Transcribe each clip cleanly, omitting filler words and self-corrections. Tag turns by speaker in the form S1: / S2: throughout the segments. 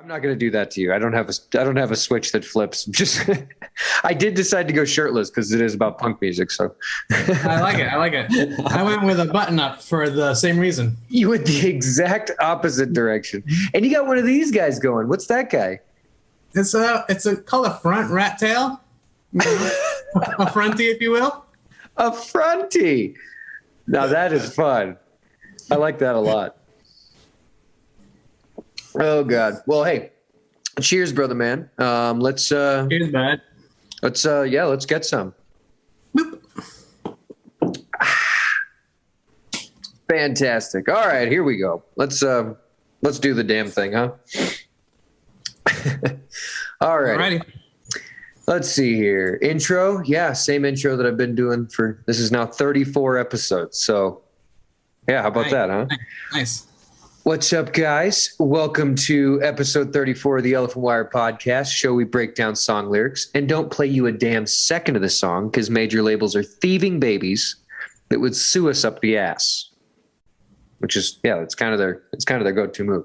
S1: I'm not going to do that to you. I don't have a switch that flips. Just I did decide to go shirtless because it is about punk music. So
S2: I like it. I went with a button up for the same reason.
S1: You went the exact opposite direction, and you got one of these guys going. What's that guy?
S2: It's called a front rat tail, a fronty, if you will.
S1: A fronty. Now that is fun. I like that a lot. Oh God. Well, hey, cheers, brother man. Let's
S2: Cheers, bud.
S1: Let's get some.
S2: Boop.
S1: Fantastic. All right, here we go. Let's do the damn thing, huh? All right.
S2: Alrighty.
S1: Let's see here. Intro. Yeah, same intro that I've been doing this is now 34 episodes. So yeah, how about that, huh?
S2: Nice.
S1: What's up, guys? Welcome to episode 34 of the Elephant Wire podcast, show we break down song lyrics and don't play you a damn second of the song because major labels are thieving babies that would sue us up the ass. Which is, yeah, it's kind of their go-to move.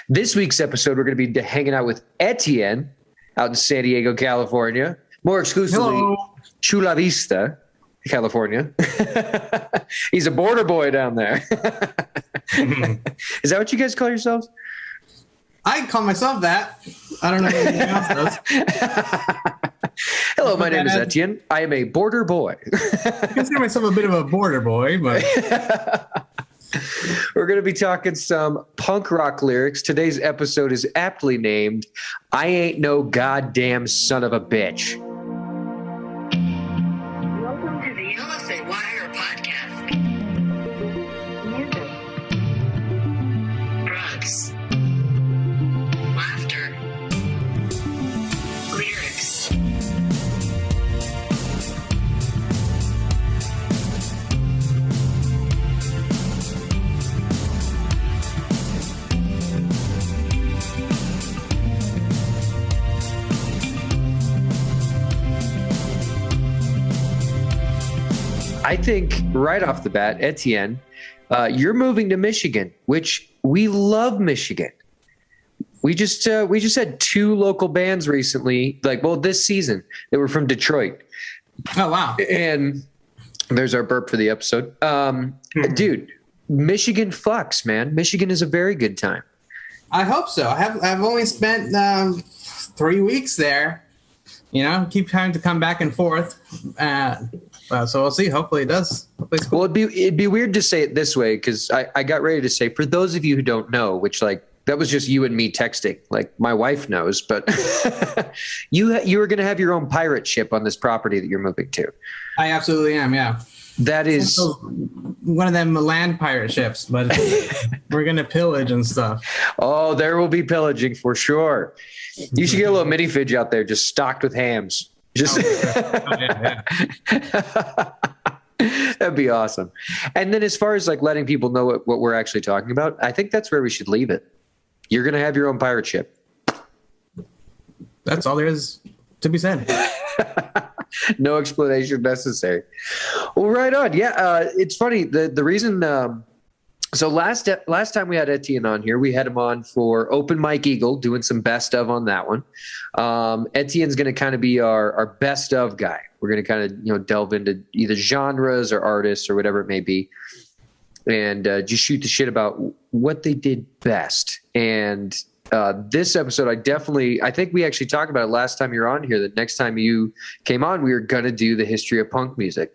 S1: This week's episode, we're going to be hanging out with Etienne out in San Diego, California. More exclusively, Chula Vista, California. He's a border boy down there. Is that what you guys call yourselves?
S2: I call myself that. I don't know if anything else does.
S1: Hello, my name is Etienne. I am a border boy.
S2: I consider myself a bit of a border boy, but...
S1: We're going to be talking some punk rock lyrics. Today's episode is aptly named, I Ain't No Goddamn Son of a Bitch.
S3: Welcome to the Elephant Wire podcast. Music, drugs, laughter, lyrics.
S1: I think right off the bat, Etienne, you're moving to Michigan, which we love Michigan. We just had two local bands recently, this season, that were from Detroit.
S2: Oh, wow.
S1: And there's our burp for the episode. Dude, Michigan fucks, man. Michigan is a very good time.
S2: I hope so. I've only spent 3 weeks there. You know, keep trying to come back and forth. So we'll see. Hopefully it does. Hopefully it's cool.
S1: Well, it'd be weird to say it this way because I got ready to say, for those of you who don't know, which that was just you and me texting. My wife knows, but you are going to have your own pirate ship on this property that you're moving to.
S2: I absolutely am. Yeah.
S1: That is
S2: one of them land pirate ships, but we're going to pillage and stuff.
S1: Oh, there will be pillaging for sure. You should get a little mini fridge out there just stocked with hams. Just
S2: yeah.
S1: That'd be awesome. And then as far as letting people know what we're actually talking about, I think that's where we should leave it. You're going to have your own pirate ship.
S2: That's all there is to be said.
S1: No explanation necessary. Well, right on. Yeah, it's funny. The reason. So last time we had Etienne on here, we had him on for Open Mike Eagle, doing some best of on that one. Etienne's going to kind of be our best of guy. We're going to kind of delve into either genres or artists or whatever it may be, and just shoot the shit about what they did best. And this episode, I think we actually talked about it last time you were on here, that next time you came on, we were going to do the history of punk music.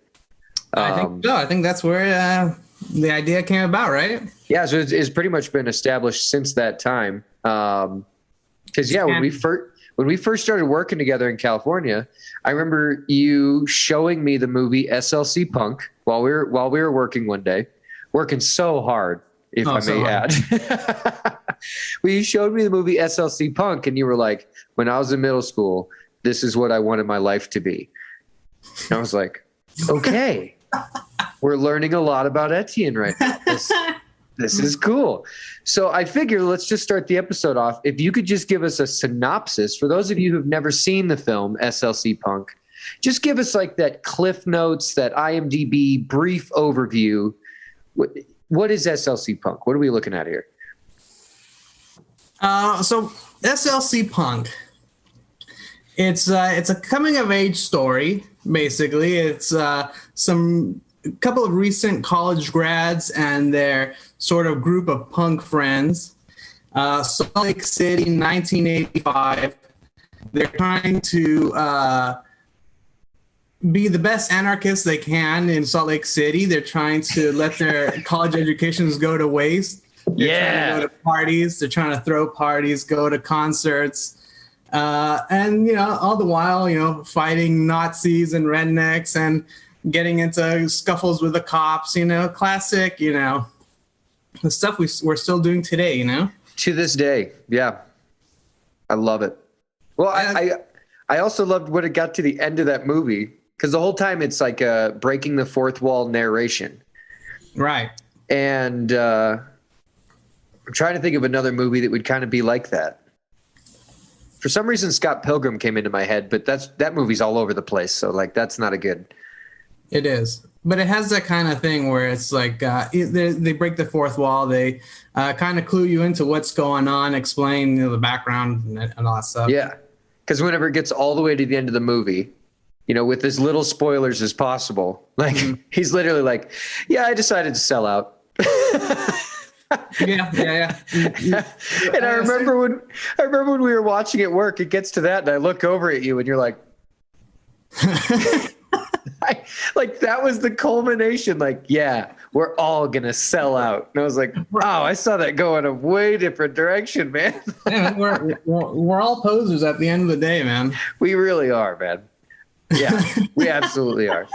S2: I think so. I think that's where the idea came about, right?
S1: Yeah, so it's pretty much been established since that time. Because when we first started working together in California, I remember you showing me the movie SLC Punk while we were working one day, working so hard, if I may add. Well, you showed me the movie SLC Punk, and you were like, "When I was in middle school, this is what I wanted my life to be." And I was like, "Okay." We're learning a lot about Etienne right now. This is cool. So I figure let's just start the episode off. If you could just give us a synopsis for those of you who've never seen the film SLC Punk, just give us that Cliff Notes, that IMDb brief overview. What is SLC Punk? What are we looking at here?
S2: So SLC Punk. It's a coming of age story. Basically, it's some couple of recent college grads and their sort of group of punk friends. Salt Lake City, 1985. They're trying to be the best anarchists they can in Salt Lake City. They're trying to let their college educations go to waste. They're trying to go to parties. They're trying to throw parties, go to concerts. And, all the while, fighting Nazis and rednecks and getting into scuffles with the cops, classic, the stuff we're still doing today,
S1: To this day. Yeah. I love it. Well, I also loved when it got to the end of that movie, because the whole time it's like a breaking the fourth wall narration.
S2: Right.
S1: And I'm trying to think of another movie that would kind of be like that. For some reason, Scott Pilgrim came into my head, but that movie's all over the place. So that's not a good.
S2: It is, but it has that kind of thing where it's like they break the fourth wall. They kind of clue you into what's going on, explain the background and all that stuff.
S1: Yeah, because whenever it gets all the way to the end of the movie, with as little spoilers as possible, he's literally like, "Yeah, I decided to sell out."
S2: Yeah.
S1: And I remember when we were watching at work, it gets to that, and I look over at you, and you're like, that was the culmination. Yeah, we're all gonna sell out. And I was like, wow, I saw that go in a way different direction, man.
S2: Yeah, we're all posers at the end of the day, man.
S1: We really are, man. Yeah, we absolutely are.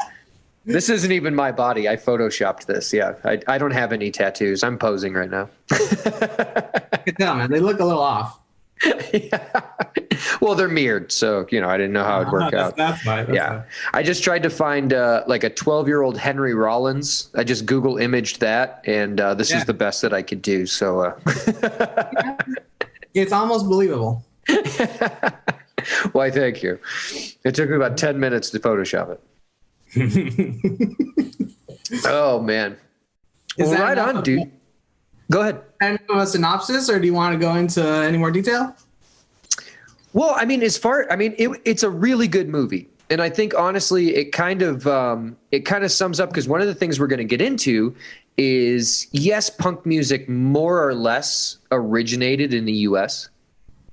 S1: This isn't even my body. I photoshopped this. Yeah, I don't have any tattoos. I'm posing right now.
S2: I can tell, man. They look a little off.
S1: Yeah. Well, they're mirrored, so I didn't know how it'd work out.
S2: That's fine. Fine.
S1: I just tried to find a 12-year-old Henry Rollins. I just Google imaged that, and this is the best that I could do. So
S2: it's almost believable.
S1: Why, thank you. It took me about 10 minutes to Photoshop it. Oh man! Well, right on, dude. Go ahead.
S2: And a synopsis, or do you want to go into any more detail?
S1: Well, it's a really good movie, and I think honestly, it kind of sums up, because one of the things we're going to get into is, yes, punk music more or less originated in the U.S.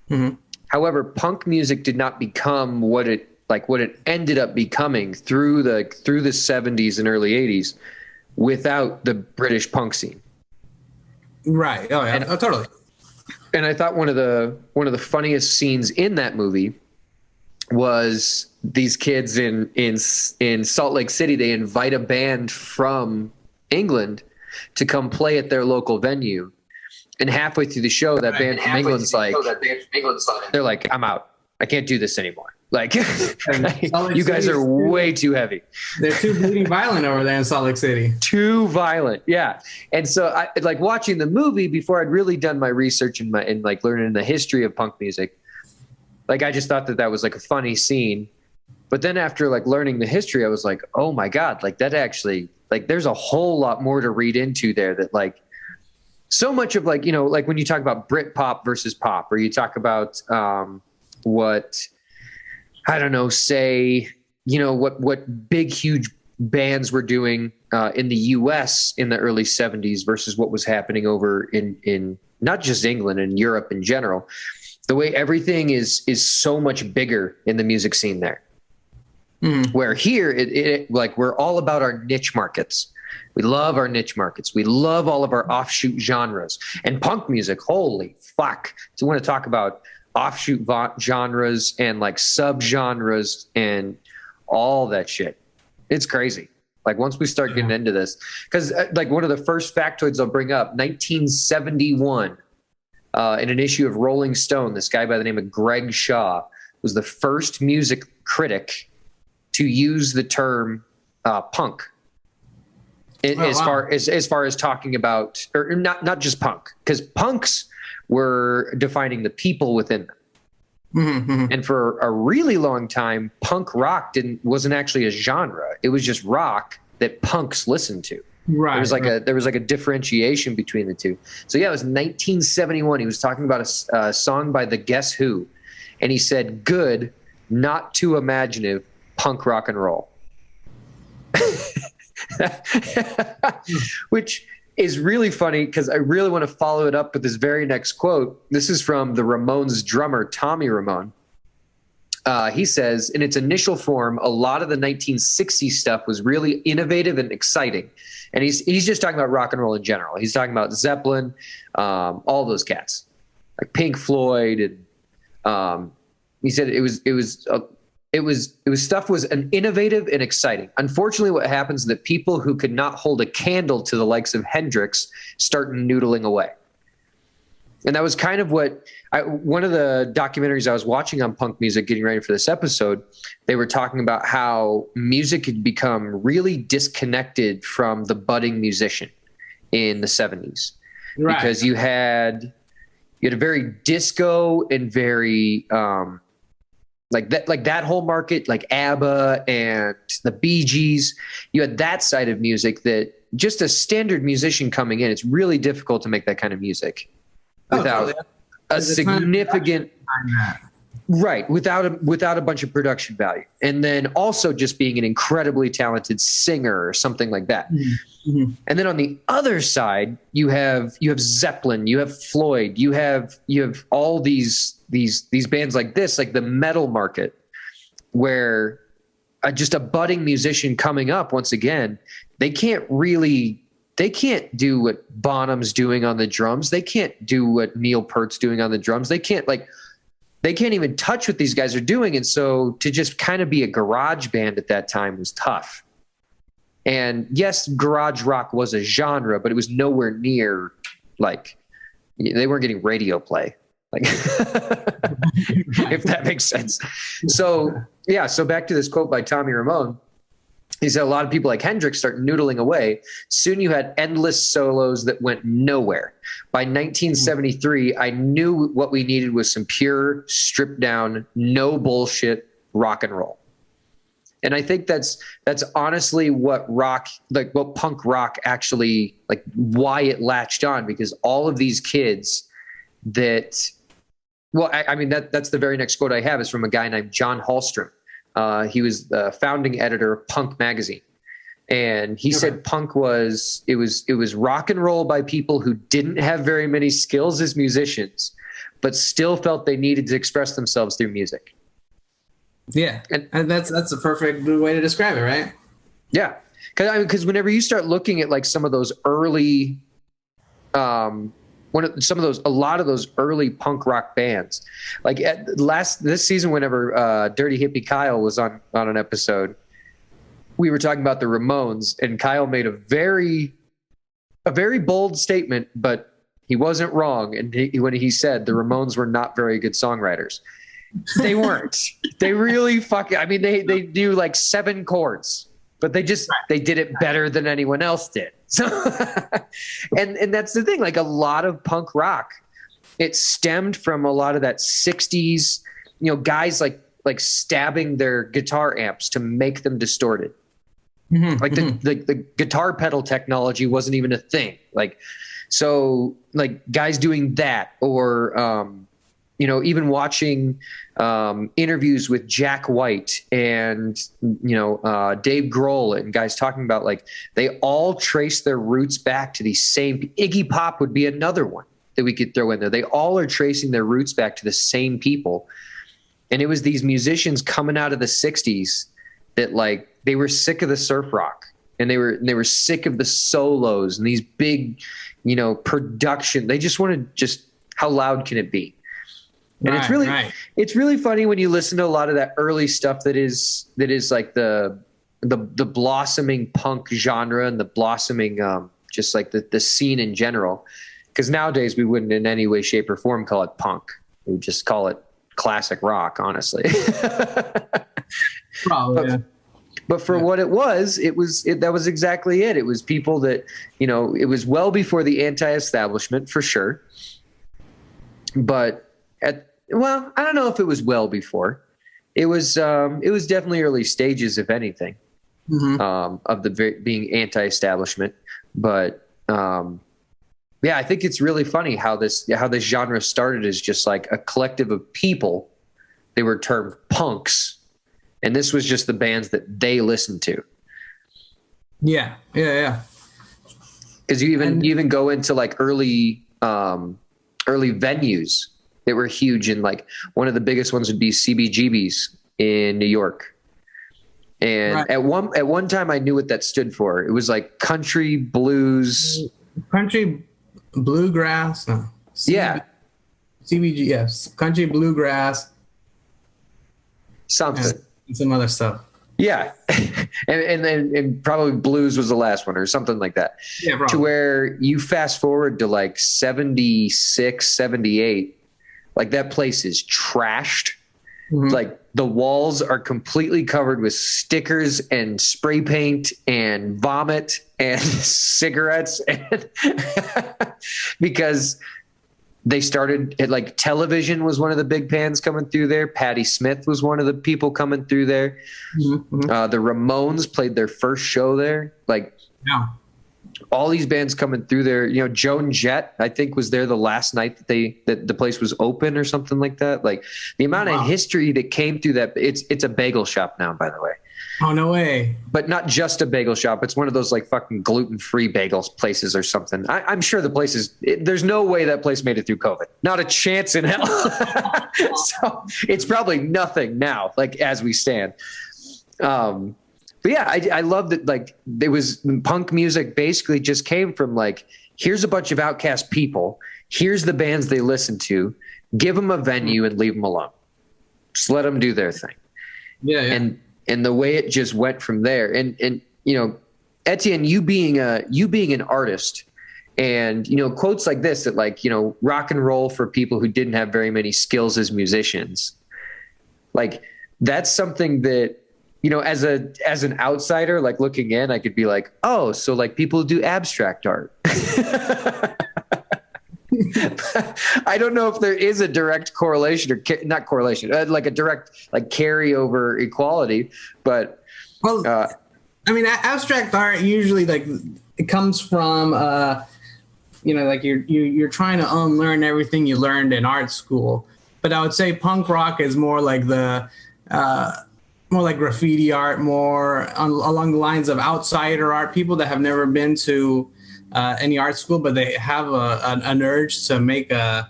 S2: Mm-hmm.
S1: However, punk music did not become what it ended up becoming through the 70s and early 80s without the British punk scene.
S2: Right. Oh yeah. Totally.
S1: And I thought one of the funniest scenes in that movie was these kids in Salt Lake City. They invite a band from England to come play at their local venue. And halfway through the show, that band from England's like, they're like, I'm out. I can't do this anymore. You guys are way too heavy.
S2: They're too bleeding violent over there in Salt Lake City.
S1: Too violent, yeah. And so, I watching the movie before I'd really done my research and learning the history of punk music. I just thought that was a funny scene. But then after learning the history, I was like, oh my god, that actually there's a whole lot more to read into there. That so much of when you talk about Brit pop versus pop, or you talk about what big, huge bands were doing in the U.S. in the early 70s versus what was happening over in not just England and Europe in general. The way everything is so much bigger in the music scene there. Where here, we're all about our niche markets. We love our niche markets. We love all of our offshoot genres. And punk music, holy fuck. So we want to talk about offshoot genres and subgenres and all that shit. It's crazy. Once we start getting into this, because one of the first factoids I'll bring up, 1971, in an issue of Rolling Stone, this guy by the name of Greg Shaw was the first music critic to use the term punk. As far as talking about, or not just punk, because punks were defining the people within them.
S2: Mm-hmm.
S1: And for a really long time, punk rock wasn't actually a genre. It was just rock that punks listened to.
S2: Right.
S1: There was like a differentiation between the two. So yeah, it was 1971. He was talking about a song by the Guess Who, and he said, "Good, not too imaginative, punk rock and roll," which is really funny because I really want to follow it up with this very next quote. This is from the Ramones drummer, Tommy Ramone. He says, in its initial form, a lot of the 1960s stuff was really innovative and exciting. And he's just talking about rock and roll in general. He's talking about Zeppelin, all those cats, like Pink Floyd, and he said it was stuff was an innovative and exciting. Unfortunately, what happens is that people who could not hold a candle to the likes of Hendrix start noodling away. And that was kind of what one of the documentaries I was watching on punk music, getting ready for this episode, they were talking about how music had become really disconnected from the budding musician in the 70s. Right. Because you had a very disco and very like that whole market, like ABBA and the Bee Gees. You had that side of music that just a standard musician coming in, it's really difficult to make that kind of music without a significant without a bunch of production value, and then also just being an incredibly talented singer or something like that. Mm-hmm. And then on the other side, you have Zeppelin, you have Floyd, you have all these bands like this, like the metal market, where just a budding musician coming up, once again, they can't do what Bonham's doing on the drums. They can't do what Neil Peart's doing on the drums. They can't even touch what these guys are doing. And so to just kind of be a garage band at that time was tough. And yes, garage rock was a genre, but it was nowhere near, like, they weren't getting radio play. Like, if that makes sense. So yeah. So back to this quote by Tommy Ramone. He said a lot of people like Hendrix start noodling away. Soon you had endless solos that went nowhere. By 1973, I knew what we needed was some pure, stripped down, no bullshit rock and roll. And I think that's honestly what what punk rock actually, like, why it latched on, because all of these kids that, well, I mean, that's the very next quote I have is from a guy named John Hallstrom. He was the founding editor of Punk magazine. And he said punk was rock and roll by people who didn't have very many skills as musicians, but still felt they needed to express themselves through music.
S2: Yeah. And that's a perfect way to describe it, right?
S1: Yeah. Because whenever you start looking at like some of those early, a lot of those early punk rock bands, like this season, whenever Dirty Hippie Kyle was on an episode, we were talking about the Ramones, and Kyle made a very bold statement, but he wasn't wrong. And when he said the Ramones were not very good songwriters, they weren't. They really they do like 7 chords, but they did it better than anyone else did. So, and that's the thing, like a lot of punk rock, it stemmed from a lot of that 60s, guys like stabbing their guitar amps to make them distorted. Mm-hmm, like the guitar pedal technology wasn't even a thing. Like, so like guys doing that, or, even watching interviews with Jack White and, Dave Grohl, and guys talking about, like, they all trace their roots back to these same. Iggy Pop would be another one that we could throw in there. They all are tracing their roots back to the same people. And it was these musicians coming out of the 60s that, like, they were sick of the surf rock, and they were sick of the solos and these big, production. They just wanted how loud can it be? And it's really funny when you listen to a lot of that early stuff that is like the blossoming punk genre and the blossoming, just like the scene in general. Because nowadays we wouldn't in any way, shape, or form call it punk. We would just call it classic rock, honestly. Probably. But for what it was, that was exactly it. It was people that, it was well before the anti-establishment, for sure. But I don't know if it was well before. It was definitely early stages, if anything. of the being anti-establishment. But yeah, I think it's really funny how this genre started as just like a collective of people. They were termed punks, and this was just the bands that they listened to.
S2: Yeah.
S1: Because you even go into like early venues that were huge, and like one of the biggest ones would be CBGB's in New York. And at one time, I knew what that stood for. It was like country blues,
S2: country bluegrass. No. CBG, yes, country bluegrass.
S1: Something.
S2: And some other stuff.
S1: Yeah. and probably blues was the last one or something like that.
S2: Yeah, probably.
S1: To where you fast forward to like 76, 78, like that place is trashed. Like the walls are completely covered with stickers and spray paint and vomit and cigarettes because they started at like Television was one of the big bands coming through there. Patti Smith was one of the people coming through there. The Ramones played their first show there. Like all these bands coming through there, you know, Joan Jett, I think was there the last night that the place was open or something like that. Like the amount of history that came through that, it's a bagel shop now, by the way.
S2: Oh, no way.
S1: But not just a bagel shop. It's one of those like fucking gluten-free bagels places or something. I'm sure the place is, there's no way that place made it through COVID. Not a chance in hell. So it's probably nothing now, like as we stand. But yeah, I love that. Like there was punk music basically just came from like, here's a bunch of outcast people. Here's the bands they listen to. Give them a venue and leave them alone. Just let them do their thing.
S2: Yeah.
S1: And the way it just went from there, and you know, Etienne, you being an artist, and you know, quotes like this that like, you know, rock and roll for people who didn't have very many skills as musicians, like that's something that, you know, as an outsider, like looking in, I could be like, oh, so like people who do abstract art. I don't know if there is a direct correlation or not correlation, like a direct like carryover equality, but
S2: I mean, abstract art usually like it comes from you know, like you're trying to unlearn everything you learned in art school. But I would say punk rock is more like the more like graffiti art, more along the lines of outsider art, people that have never been to any art school, but they have an urge to make an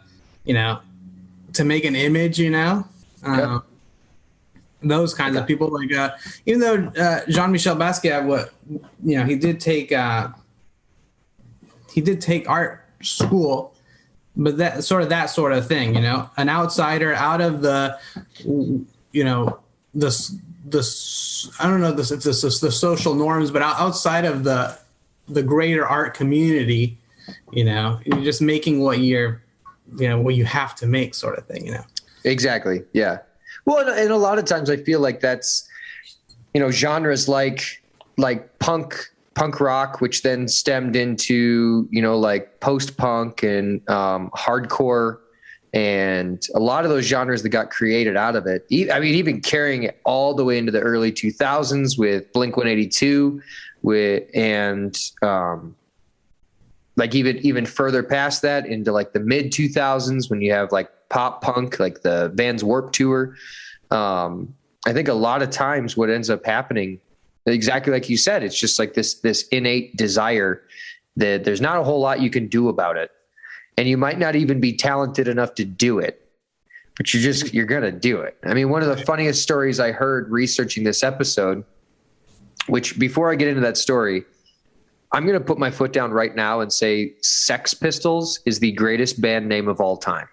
S2: image, you know, those kinds of people. Like even though Jean-Michel Basquiat, he did take art school, but that sort of thing, you know, an outsider out of the, you know, I don't know if this is the social norms, but outside of the greater art community, you know, you're just making what you have to make, sort of thing, you know. Exactly.
S1: Yeah. Well, and a lot of times I feel like that's, you know, genres like punk rock, which then stemmed into, you know, like post-punk and hardcore, and a lot of those genres that got created out of it. I mean, even carrying it all the way into the early 2000s with Blink-182, like even further past that into like the mid 2000s when you have like pop punk, like the Vans Warped Tour. I think a lot of times what ends up happening, exactly like you said, it's just like this innate desire that there's not a whole lot you can do about it. And you might not even be talented enough to do it, but you're going to do it. I mean, one of the funniest stories I heard researching this episode, which before I get into that story, I'm going to put my foot down right now and say Sex Pistols is the greatest band name of all time.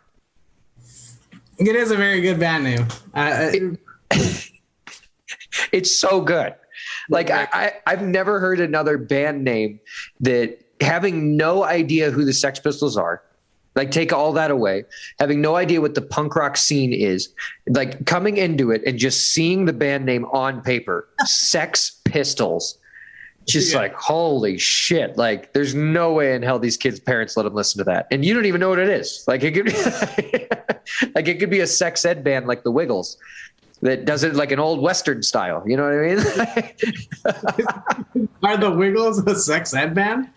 S2: It is a very good band name.
S1: It's so good. Like I've never heard another band name that, having no idea who the Sex Pistols are, like take all that away, having no idea what the punk rock scene is, like coming into it and just seeing the band name on paper, Sex Pistols, just like, holy shit. Like there's no way in hell these kids' parents let them listen to that. And you don't even know what it is. Like it could be, like it could be a sex ed band like the Wiggles. that does it like an old Western style. You know what I mean?
S2: Are the Wiggles a sex ed band?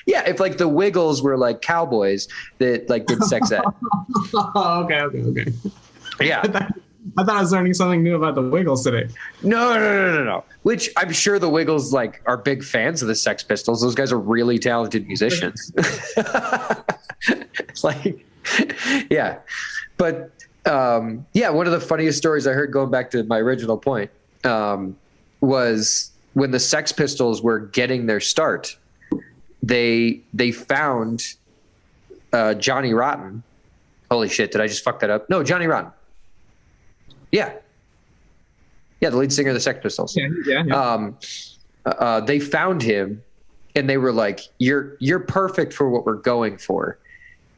S1: Yeah, if like the Wiggles were like cowboys that like did sex ed.
S2: Okay.
S1: Yeah.
S2: I thought I was learning something new about the Wiggles today.
S1: No. Which I'm sure the Wiggles like are big fans of the Sex Pistols. Those guys are really talented musicians. It's like, yeah. But yeah, one of the funniest stories I heard, going back to my original point, was when the Sex Pistols were getting their start. They found Johnny Rotten. Holy shit! Did I just fuck that up? No, Johnny Rotten. Yeah, the lead singer of the Sex Pistols.
S2: Yeah.
S1: They found him, and they were like, "You're perfect for what we're going for.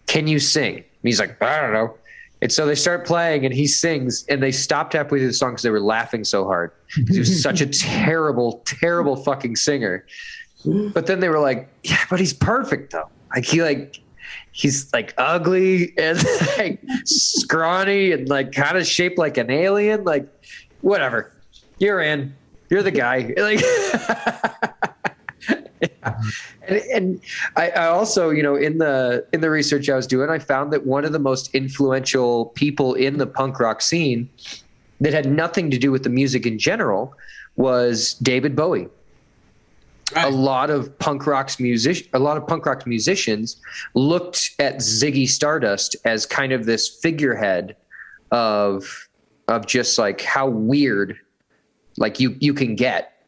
S1: Can you sing?" And he's like, "I don't know." And so they start playing, and he sings, and they stopped halfway through the song because they were laughing so hard. He was such a terrible, terrible fucking singer. But then they were like, "Yeah, but he's perfect though. Like he's like ugly and like scrawny and like kind of shaped like an alien. Like, whatever. You're in. You're the guy." Like, yeah. And I also, you know, in the research I was doing, I found that one of the most influential people in the punk rock scene that had nothing to do with the music in general was David Bowie. Right. A lot of punk rock musicians looked at Ziggy Stardust as kind of this figurehead of just like how weird like you can get,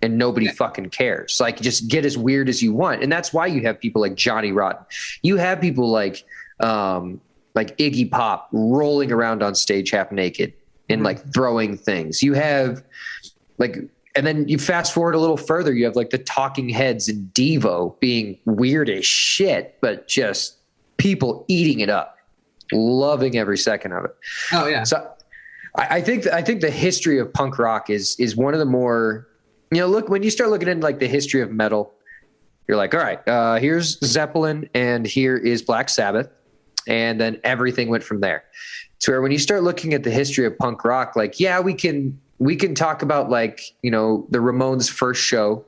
S1: and nobody fucking cares. Like, just get as weird as you want, and that's why you have people like Johnny Rotten. You have people like Iggy Pop rolling around on stage half naked and like throwing things. You have like. And then you fast forward a little further, you have like the Talking Heads and Devo being weird as shit, but just people eating it up, loving every second of it.
S2: Oh yeah.
S1: So I think the history of punk rock is one of the more, you know, look, when you start looking into like the history of metal, you're like, all right, here's Zeppelin and here is Black Sabbath. And then everything went from there. To where when you start looking at the history of punk rock, like, yeah, we can talk about like, you know, the Ramones' first show.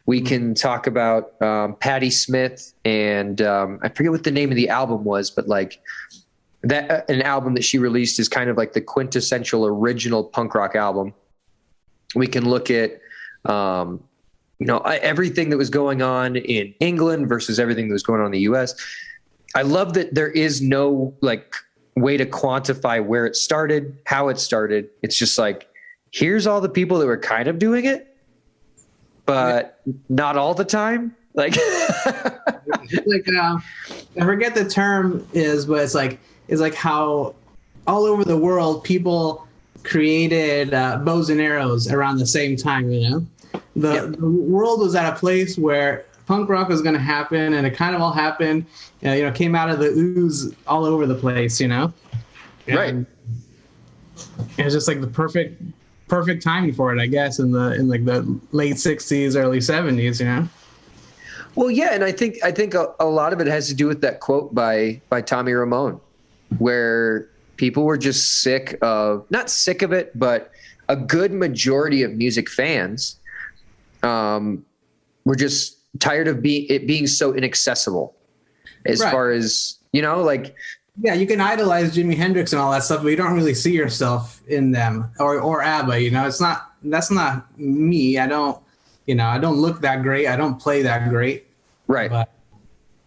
S1: We can talk about Patti Smith and I forget what the name of the album was, but like that an album that she released is kind of like the quintessential original punk rock album. We can look at, you know, everything that was going on in England versus everything that was going on in the US. I love that there is no like way to quantify where it started, how it started. It's just like, here's all the people that were kind of doing it, but not all the time. Like,
S2: like I forget the term is, but it's like how all over the world people created bows and arrows around the same time. You know, the world was at a place where punk rock was going to happen, and it kind of all happened. You know, came out of the ooze all over the place. You know,
S1: right?
S2: It was just like the perfect timing for it, I guess, in like the late 60s, early 70s, you know?
S1: Well, yeah. And I think a lot of it has to do with that quote by Tommy Ramone, where people were just not sick of it, but a good majority of music fans were just tired of it being so inaccessible as far as, you know, like,
S2: yeah, you can idolize Jimi Hendrix and all that stuff, but you don't really see yourself in them, or ABBA. You know, that's not me. I don't look that great. I don't play that great.
S1: Right.
S2: But,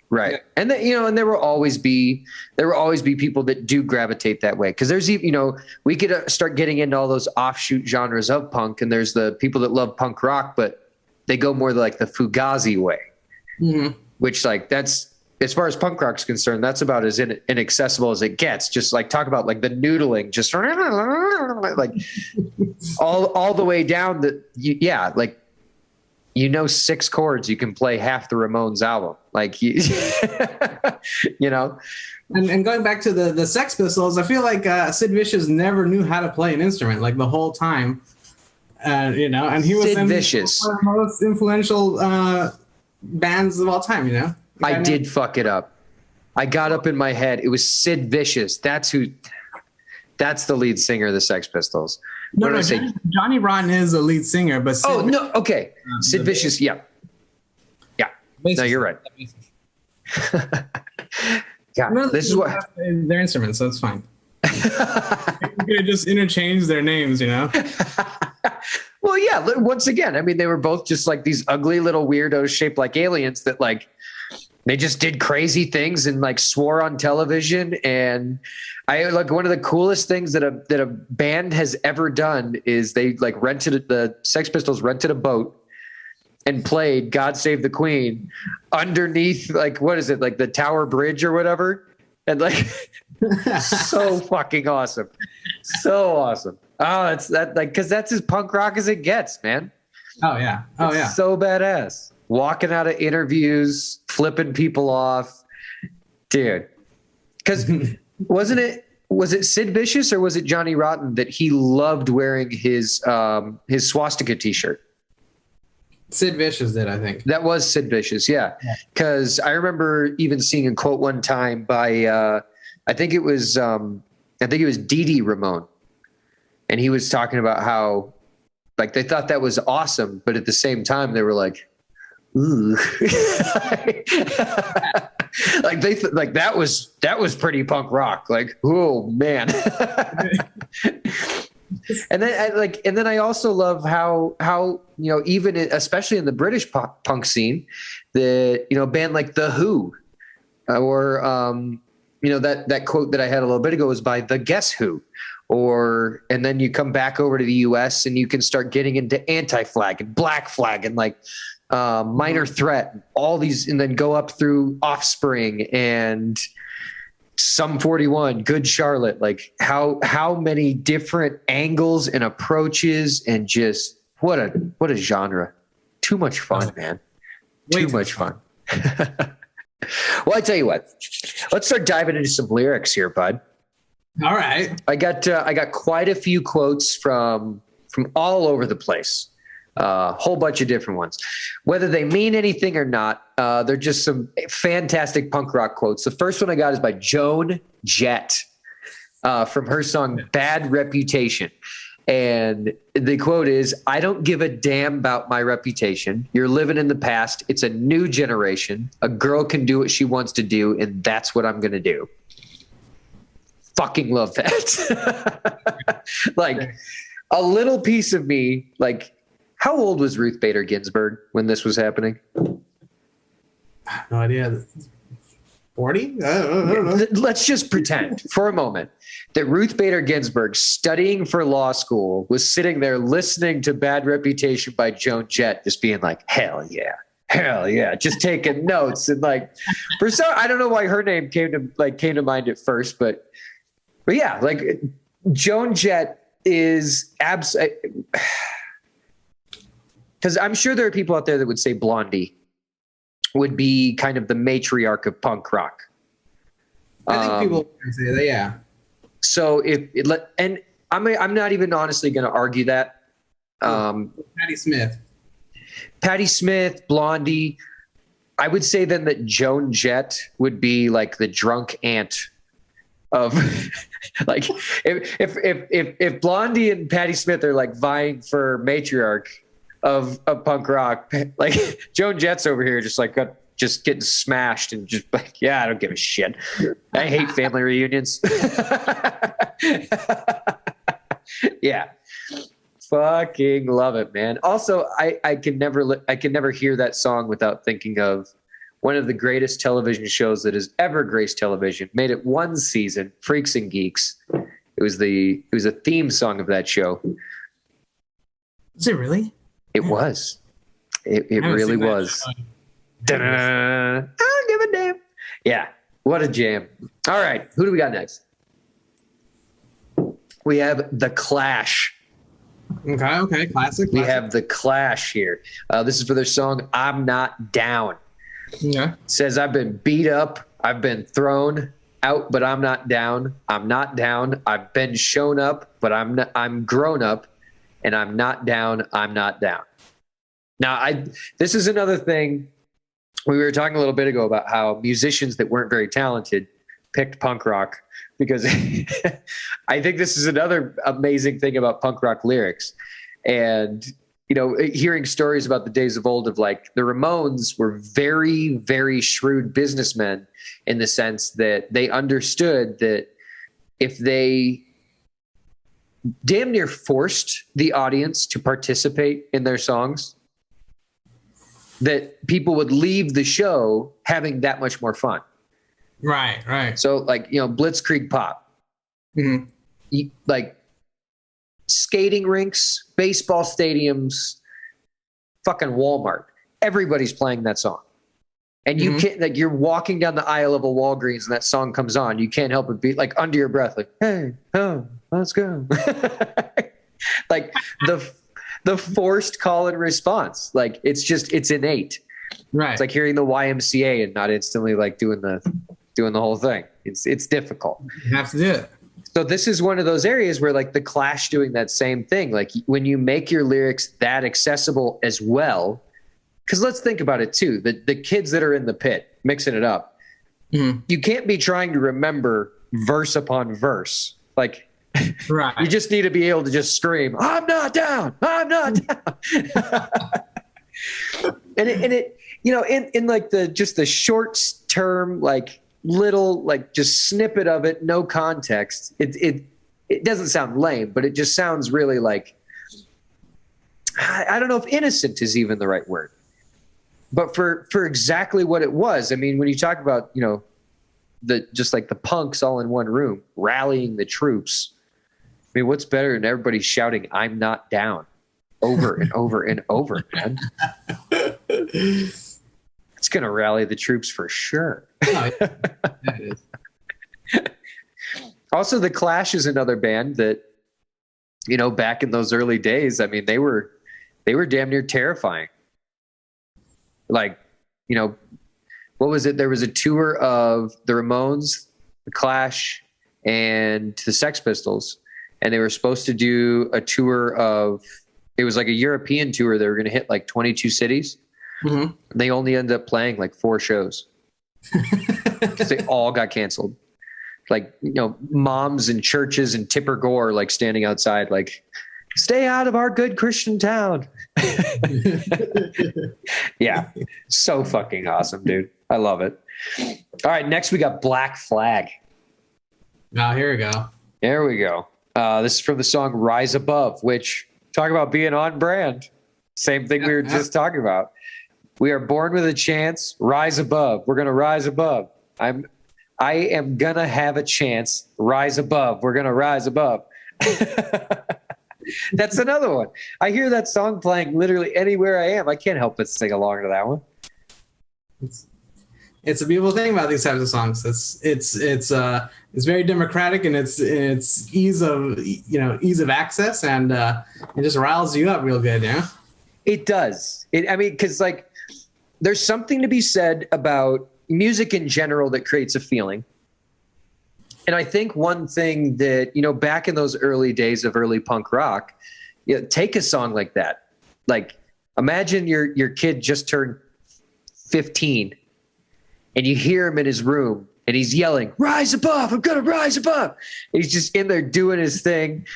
S1: right. Yeah. And that, you know, and there will always be people that do gravitate that way. Cause there's, you know, we could start getting into all those offshoot genres of punk, and there's the people that love punk rock, but they go more like the Fugazi way, which like that's, as far as punk rock's concerned, that's about as inaccessible as it gets. Just like talk about like the noodling, just like all the way down like, you know, 6 chords, you can play half the Ramones album. Like, you know,
S2: and going back to the Sex Pistols, I feel like Sid Vicious never knew how to play an instrument like the whole time. You know, and he was
S1: Sid Vicious,
S2: one of the most influential bands of all time, you know?
S1: I did fuck it up. I got up in my head. It was Sid Vicious. That's who. That's the lead singer of the Sex Pistols.
S2: No, Johnny Rotten is the lead singer, but
S1: okay. Sid Vicious, yeah. No, you're right. Yeah, this is what
S2: their instruments, so it's fine. You could just interchange their names, you know.
S1: Well, yeah. Once again, I mean, they were both just like these ugly little weirdos shaped like aliens that like they just did crazy things and like swore on television. And I like one of the coolest things that a band has ever done is they like the Sex Pistols rented a boat and played God Save the Queen underneath, like, what is it? Like the Tower Bridge or whatever. And like, so fucking awesome. So awesome. Oh, it's that like, cause that's as punk rock as it gets, man.
S2: Oh yeah.
S1: It's so badass. Walking out of interviews, flipping people off, dude. Cause was it Sid Vicious or was it Johnny Rotten that he loved wearing his swastika t-shirt?
S2: Sid Vicious did, I think.
S1: That was Sid Vicious, yeah. Because I remember even seeing a quote one time by I think it was Dee Dee Ramone, and he was talking about how like they thought that was awesome, but at the same time they were like, ooh, like like that was pretty punk rock. Like, oh man. And then I also love how you know, even especially in the British punk scene, the you know, band like The Who, or you know, that quote that I had a little bit ago was by the Guess Who, and then you come back over to the U.S. and you can start getting into Anti-Flag and Black Flag and like Minor Threat, all these, and then go up through Offspring and Sum 41, Good Charlotte. Like how many different angles and approaches, and just what a genre. Too much fun, man. Too much fun. Well, I tell you what, let's start diving into some lyrics here, bud.
S2: All right.
S1: I got quite a few quotes from all over the place. A whole bunch of different ones. Whether they mean anything or not, they're just some fantastic punk rock quotes. The first one I got is by Joan Jett from her song Bad Reputation. And the quote is, I don't give a damn about my reputation. You're living in the past. It's a new generation. A girl can do what she wants to do, and that's what I'm going to do. Fucking love that. Like, a little piece of me, like, how old was Ruth Bader Ginsburg when this was happening?
S2: No idea. 40? I don't know.
S1: Let's just pretend for a moment that Ruth Bader Ginsburg, studying for law school, was sitting there listening to Bad Reputation by Joan Jett, just being like, hell yeah, just taking notes. And like, I don't know why her name came to mind at first, but yeah, like Joan Jett is absolutely, because I'm sure there are people out there that would say Blondie would be kind of the matriarch of punk rock.
S2: I think people say that, yeah.
S1: So I'm not even honestly going to argue that. Patti Smith, Blondie. I would say then that Joan Jett would be like the drunk aunt of like if Blondie and Patti Smith are like vying for matriarch of punk rock, like Joan Jett's over here just getting smashed and just like, yeah, I don't give a shit. I hate family reunions. Yeah. Fucking love it, man. Also, I can never hear that song without thinking of one of the greatest television shows that has ever graced television. Made it one season, Freaks and Geeks. It was a theme song of that show.
S2: Is it really?
S1: It was. It really was. I don't give a damn. Yeah. What a jam. All right. Who do we got next? We have The Clash.
S2: Okay. Classic.
S1: We have The Clash here. This is for their song, I'm Not Down.
S2: Yeah.
S1: It says, I've been beat up. I've been thrown out, but I'm not down. I'm not down. I've been shown up, but I'm grown up, and I'm not down. I'm not down. Now, this is another thing. We were talking a little bit ago about how musicians that weren't very talented picked punk rock because I think this is another amazing thing about punk rock lyrics. And, you know, hearing stories about the days of old of like the Ramones were very, very shrewd businessmen in the sense that they understood that if they damn near forced the audience to participate in their songs, that people would leave the show having that much more fun.
S2: Right.
S1: So like, you know, Blitzkrieg Pop, like skating rinks, baseball stadiums, fucking Walmart. Everybody's playing that song. And you can't, like, you're walking down the aisle of a Walgreens and that song comes on. You can't help but be like under your breath, like, hey, oh, let's go. Like the forced call and response. Like, it's innate.
S2: Right.
S1: It's like hearing the YMCA and not instantly like doing the whole thing. It's difficult.
S2: You have to do it.
S1: So this is one of those areas where like the Clash doing that same thing. Like when you make your lyrics that accessible as well, because let's think about it too. The kids that are in the pit mixing it up, you can't be trying to remember verse upon verse. Like,
S2: right.
S1: You just need to be able to just scream, "I'm not down! I'm not down!" and it, you know, in like the short term, like little, like just snippet of it, no context. It doesn't sound lame, but it just sounds really like, I don't know if innocent is even the right word. But for exactly what it was, I mean, when you talk about, you know, just like the punks all in one room rallying the troops, I mean, what's better than everybody shouting, "I'm not down," over and over and over, man? It's going to rally the troops for sure.
S2: Oh, yeah. It is.
S1: Also, the Clash is another band that, you know, back in those early days, I mean, they were damn near terrifying. Like, you know, what was it? There was a tour of the Ramones, the Clash, and the Sex Pistols, and they were supposed to do a tour of, it was like a European tour. They were going to hit like 22 cities. They only ended up playing like 4 shows because they all got canceled. Like, you know, moms and churches and Tipper Gore like standing outside like, "Stay out of our good Christian town." Yeah. So fucking awesome, dude. I love it. All right. Next we got Black Flag.
S2: Oh, here we go.
S1: There we go. This is from the song Rise Above, which, talk about being on brand. Same thing we were just talking about. We are born with a chance. Rise above. We're going to rise above. I am going to have a chance. Rise above. We're going to rise above. That's another one. I hear that song playing literally anywhere I am. I can't help but sing along to that one.
S2: It's a beautiful thing about these types of songs. It's very democratic and it's ease of access, and it just riles you up real good, yeah.
S1: It does. I mean, because like there's something to be said about music in general that creates a feeling. And I think one thing that, you know, back in those early days of early punk rock, you know, take a song like that. Like, imagine your kid just turned 15 and you hear him in his room and he's yelling, "Rise above, I'm going to rise above." And he's just in there doing his thing.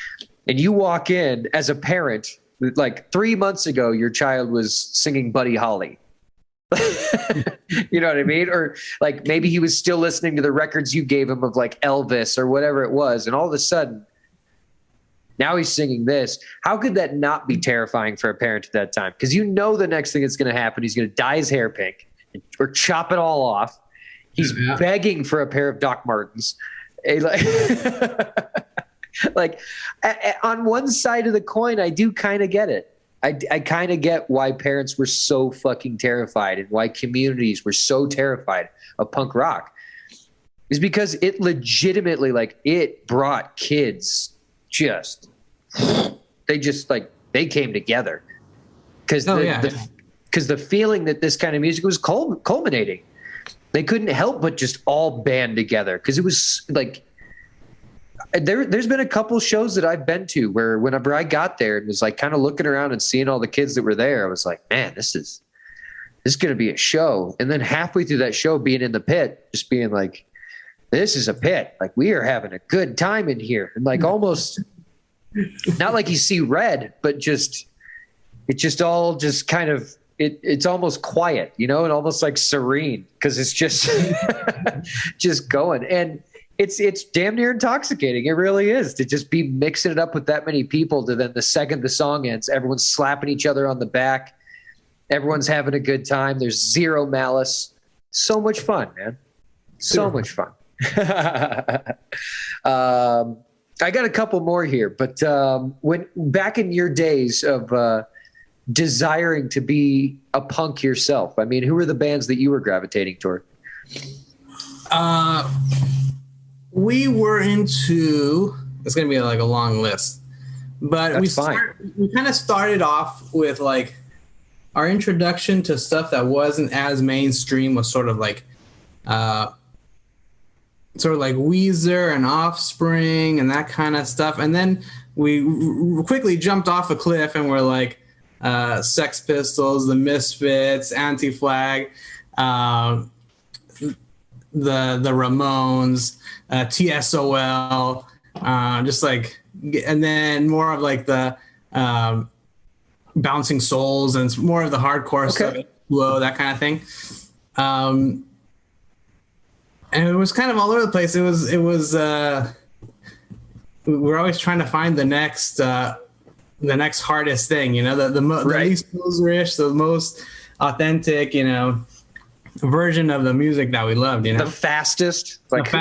S1: And you walk in as a parent, like 3 months ago, your child was singing Buddy Holly. You know what I mean? Or like maybe he was still listening to the records you gave him of like Elvis or whatever it was. And all of a sudden, now he's singing this. How could that not be terrifying for a parent at that time? Because you know the next thing that's going to happen, he's going to dye his hair pink or chop it all off. He's begging for a pair of Doc Martens. Like on one side of the coin, I do kind of get it. I kind of get why parents were so fucking terrified and why communities were so terrified of punk rock. Is because it legitimately, like, it brought kids they came together. Because the feeling that this kind of music was culminating. They couldn't help but just all band together because it was like, there's been a couple shows that I've been to where whenever I got there and was like kind of looking around and seeing all the kids that were there, I was like, man, this is going to be a show. And then halfway through that show, being in the pit, just being like, this is a pit. Like, we are having a good time in here. And like, almost not like you see red, but it's just all just kind of, it's almost quiet, and almost like serene, because it's just, just going. And it's damn near intoxicating. It really is, to just be mixing it up with that many people, to then the second the song ends, everyone's slapping each other on the back. Everyone's having a good time. There's zero malice. So much fun, man. So much fun. I got a couple more here, but when back in your days of desiring to be a punk yourself, I mean, who were the bands that you were gravitating toward?
S2: We were into, it's going to be like a long list, but we kind of started off with like our introduction to stuff that wasn't as mainstream was sort of like Weezer and Offspring and that kind of stuff. And then we quickly jumped off a cliff and we're like Sex Pistols, the Misfits, Anti-Flag, the Ramones, TSOL, just like, and then more of like the Bouncing Souls and more of the hardcore stuff, that kind of thing. And it was kind of all over the place. It was we're always trying to find the next hardest thing, the least poserish, the most authentic, version of the music that we loved,
S1: the fastest,
S2: if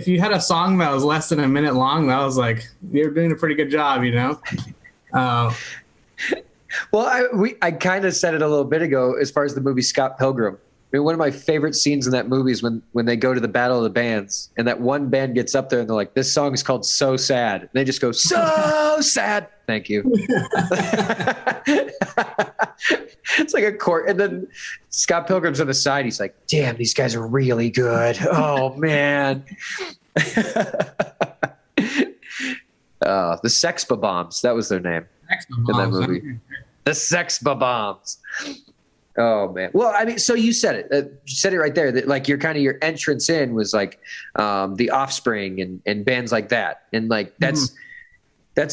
S2: you had a song that was less than a minute long, that was like, you're doing a pretty good job,
S1: Well, I kind of said it a little bit ago as far as the movie Scott Pilgrim. I mean, one of my favorite scenes in that movie is when they go to the Battle of the Bands, and that one band gets up there and they're like, this song is called So Sad. And they just go, so sad. Thank you. It's like a court. And then Scott Pilgrim's on the side. He's like, damn, these guys are really good. Oh, man. The Sex Bombs. That was their name in that movie. The Sex Bombs. Oh man. Well, I mean, so you said it. You said it right there. That like your entrance in was like the Offspring and bands like that, and like that's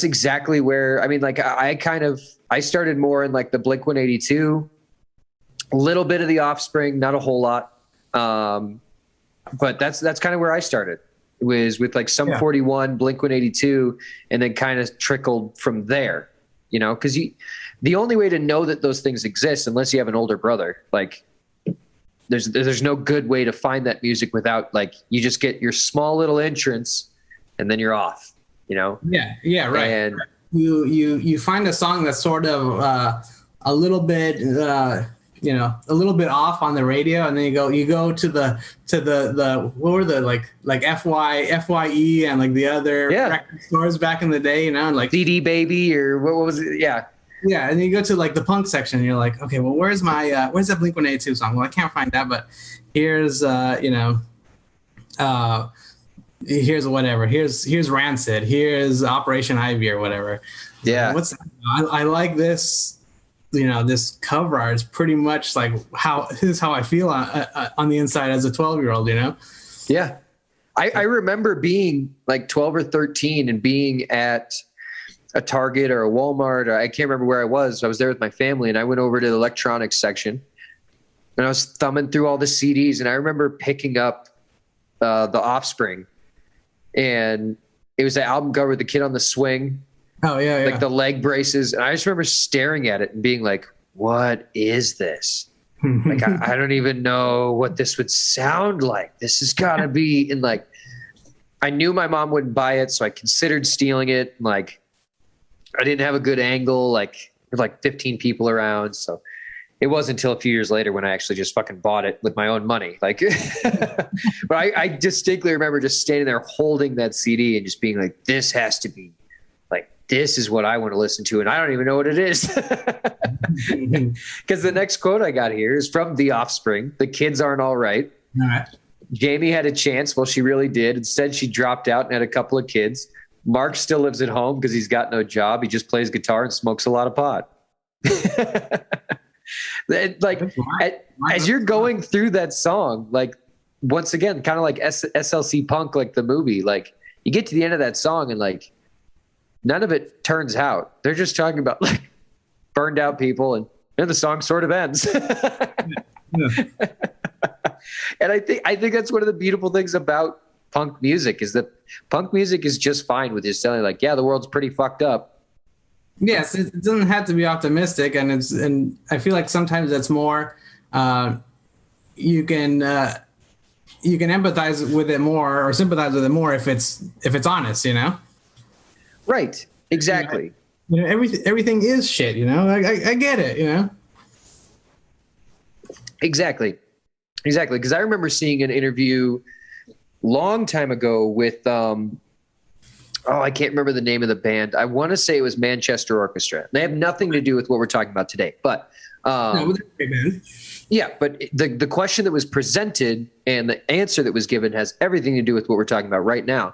S1: exactly where, I mean, like I started more in like the Blink-182, a little bit of the Offspring, not a whole lot, but that's kind of where I started. It was with like Sum 41, Blink-182, and then kind of trickled from there. Because the only way to know that those things exist, unless you have an older brother, like there's no good way to find that music without, like, you just get your small little entrance and then you're off, Yeah,
S2: right. And you find a song that's sort of a little bit a little bit off on the radio, and then you go to the what were the like FYE and like the other record stores back in the day, and like
S1: CD Baby or what was it? Yeah,
S2: and then you go to like the punk section and you're like, okay, well, where's that Blink-182 song? Well, I can't find that, but here's here's whatever, here's Rancid, here's Operation Ivy or whatever.
S1: Yeah,
S2: what's that? I like this. This cover art is pretty much like this is how I feel on the inside as a 12-year-old,
S1: Yeah. I remember being like 12 or 13 and being at a Target or a Walmart, or I can't remember where I was. I was there with my family, and I went over to the electronics section and I was thumbing through all the CDs, and I remember picking up the Offspring, and it was the album cover with the kid on the swing.
S2: Oh yeah,
S1: like the leg braces, and I just remember staring at it and being like, "What is this? Like, I don't even know what this would sound like. This has got to be." And like, I knew my mom wouldn't buy it, so I considered stealing it. Like, I didn't have a good angle. Like, there were like 15 people around, so it wasn't until a few years later when I actually just fucking bought it with my own money. Like, but I distinctly remember just standing there holding that CD and just being like, "This has to be." This is what I want to listen to, and I don't even know what it is. Because the next quote I got here is from The Offspring. The kids aren't all right.
S2: All right.
S1: Jamie had a chance. Well, she really did. Instead, she dropped out and had a couple of kids. Mark still lives at home because he's got no job. He just plays guitar and smokes a lot of pot. Like as you're going through that song, like once again, kind of like SLC Punk, like the movie, like you get to the end of that song and like none of it turns out. They're just talking about like burned out people, and then the song sort of ends.
S2: Yeah.
S1: And I think that's one of the beautiful things about punk music is that punk music is just fine with just telling like, yeah, the world's pretty fucked up.
S2: Yes, it doesn't have to be optimistic, and I feel like sometimes that's more. You can empathize with it more or sympathize with it more if it's honest, you know.
S1: Right. Exactly.
S2: You know, everything is shit. You know, I get it. You know.
S1: Exactly. Because I remember seeing an interview long time ago with I can't remember the name of the band. I want to say it was Manchester Orchestra. They have nothing to do with what we're talking about today, but yeah, but the question that was presented and the answer that was given has everything to do with what we're talking about right now.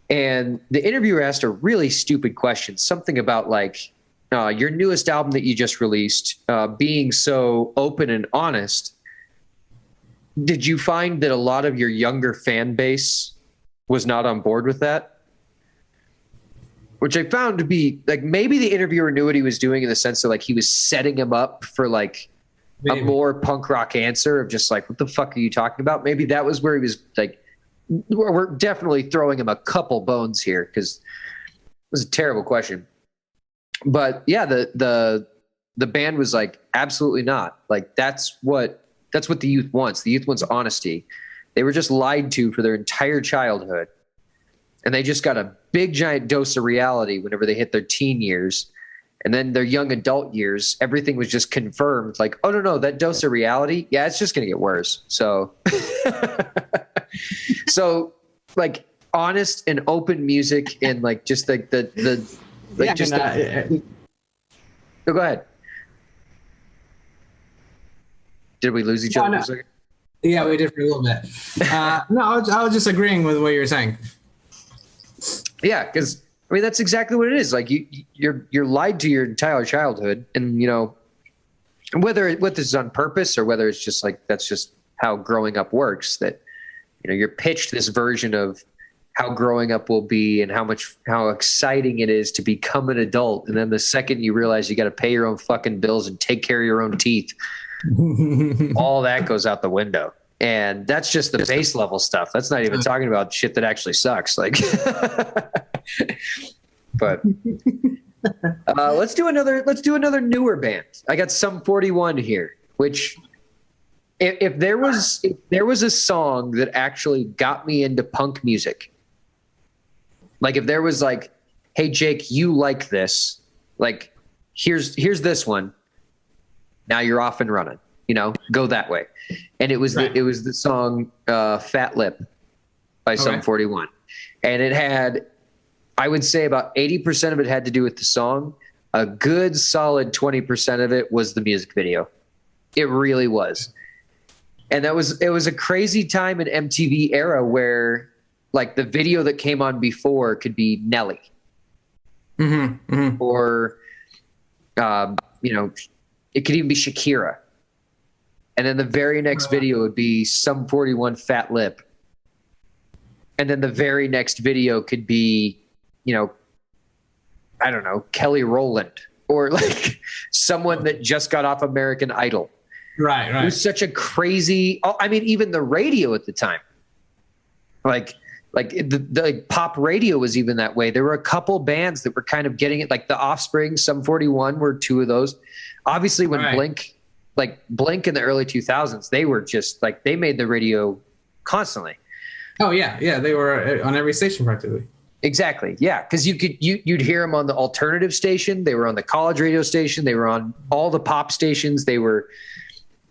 S1: And the interviewer asked a really stupid question, something about like your newest album that you just released, being so open and honest. Did you find that a lot of your younger fan base was not on board with that? Which I found to be like, maybe the interviewer knew what he was doing in the sense that like he was setting him up for like a more punk rock answer of just like, what the fuck are you talking about? Maybe that was where he was like, we're definitely throwing him a couple bones here because it was a terrible question. But yeah, the band was like, absolutely not. Like that's what the youth wants. The youth wants honesty. They were just lied to for their entire childhood. And they just got a big giant dose of reality whenever they hit their teen years. And then their young adult years, everything was just confirmed. Like, oh, no, that dose of reality, yeah, it's just going to get worse. So, so like honest and open music and like just like the like yeah, just oh, go ahead. Did we lose each other for a second?
S2: Yeah, we did for a little bit. No, I was just agreeing with what you were saying.
S1: Yeah, because I mean that's exactly what it is. Like you're lied to your entire childhood, and you know whether it's on purpose or whether it's just like that's just how growing up works. That you know you're pitched this version of how growing up will be and how exciting it is to become an adult, and then the second you realize you got to pay your own fucking bills and take care of your own teeth, all that goes out the window. And that's just the base level stuff. That's not even talking about shit that actually sucks. Like, but let's do another newer band. I got Sum 41 here, which if there was a song that actually got me into punk music, like if there was like, hey Jake, you like this, like here's this one. Now you're off and running. You know, go that way. And it was the song Fat Lip by Sum 41. And it had, I would say about 80% of it had to do with the song. A good solid 20% of it was the music video. It really was. And it was a crazy time in MTV era where like the video that came on before could be Nelly. Mm-hmm, mm-hmm. Or, you know, it could even be Shakira. And then the very next video would be Sum 41 Fat Lip. And then the very next video could be, you know, I don't know, Kelly Rowland or like someone that just got off American Idol.
S2: Right.
S1: It was such a crazy, I mean, even the radio at the time, like the pop radio was even that way. There were a couple bands that were kind of getting it, like the Offspring, Sum 41 were two of those. Obviously when Blink in the early 2000s, they were just like, they made the radio constantly.
S2: Oh yeah. Yeah. They were on every station practically.
S1: Exactly. Yeah. Cause you'd hear them on the alternative station. They were on the college radio station. They were on all the pop stations. It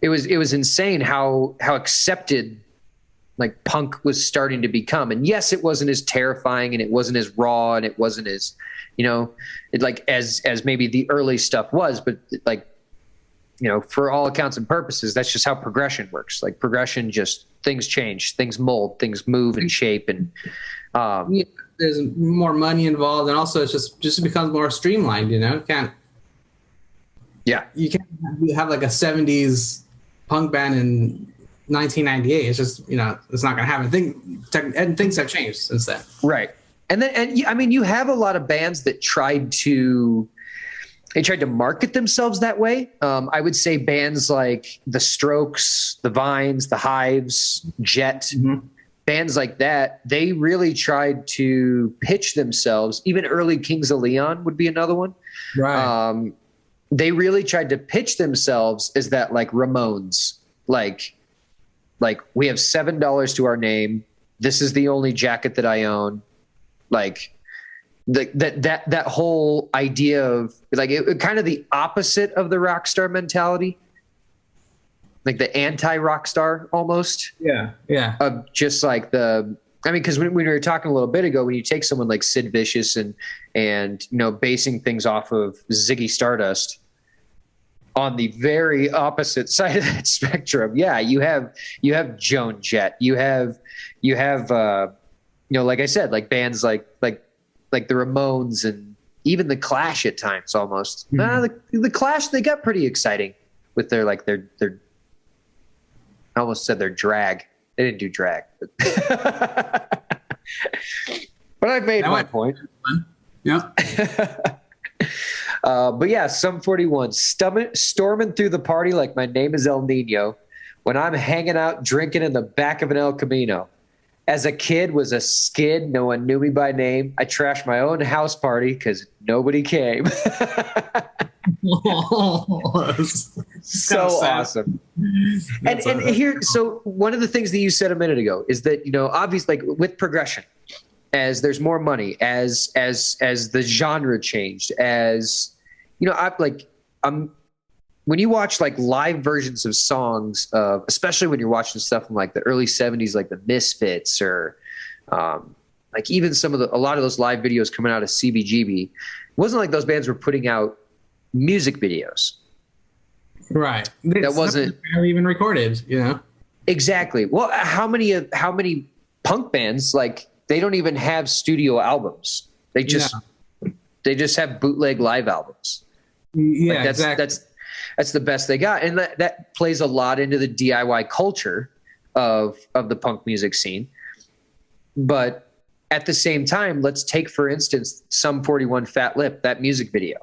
S1: was insane how accepted like punk was starting to become. And yes, it wasn't as terrifying and it wasn't as raw and it wasn't as, you know, as maybe the early stuff was, but like, you know, for all accounts and purposes, that's just how progression works. Like progression, just things change, things mold, things move and shape. And
S2: yeah, there's more money involved. And also it's just becomes more streamlined, you know, you can't we have like a 70s punk band in 1998. It's just, it's not going to happen. And things have changed since then.
S1: Right. And you have a lot of bands that tried to market themselves that way. I would say bands like The Strokes, The Vines, The Hives, Jet, bands like that, they really tried to pitch themselves. Even early Kings of Leon would be another one.
S2: Right.
S1: They really tried to pitch themselves as that, like Ramones, like we have $7 to our name. This is the only jacket that I own. Like that whole idea of like it kind of the opposite of the rock star mentality, like the anti-rock star almost.
S2: Yeah. Yeah.
S1: Of just like because when we were talking a little bit ago, when you take someone like Sid Vicious and basing things off of Ziggy Stardust, on the very opposite side of that spectrum, you have Joan Jett, you have like I said, like bands like the Ramones and even the Clash at times almost. The Clash, they got pretty exciting with their I almost said their drag. They didn't do drag, but I've made my point.
S2: Yeah.
S1: But yeah, Sum 41, storming through the party like my name is El Nino, when I'm hanging out drinking in the back of an El Camino. As a kid, was a skid. No one knew me by name. I trashed my own house party because nobody came. So awesome. And here, so one of the things that you said a minute ago is that, obviously, like with progression, as there's more money, as the genre changed, as when you watch like live versions of songs, especially when you're watching stuff from like the early 70s, like the Misfits or like even a lot of those live videos coming out of CBGB, it wasn't like those bands were putting out music videos.
S2: Right.
S1: That wasn't
S2: barely even recorded,
S1: Exactly. Well, how many punk bands, like, they don't even have studio albums. They just have bootleg live albums.
S2: Yeah,
S1: like
S2: exactly.
S1: That's the best they got. And that plays a lot into the DIY culture of the punk music scene. But at the same time, let's take, for instance, Sum 41 Fat Lip, that music video.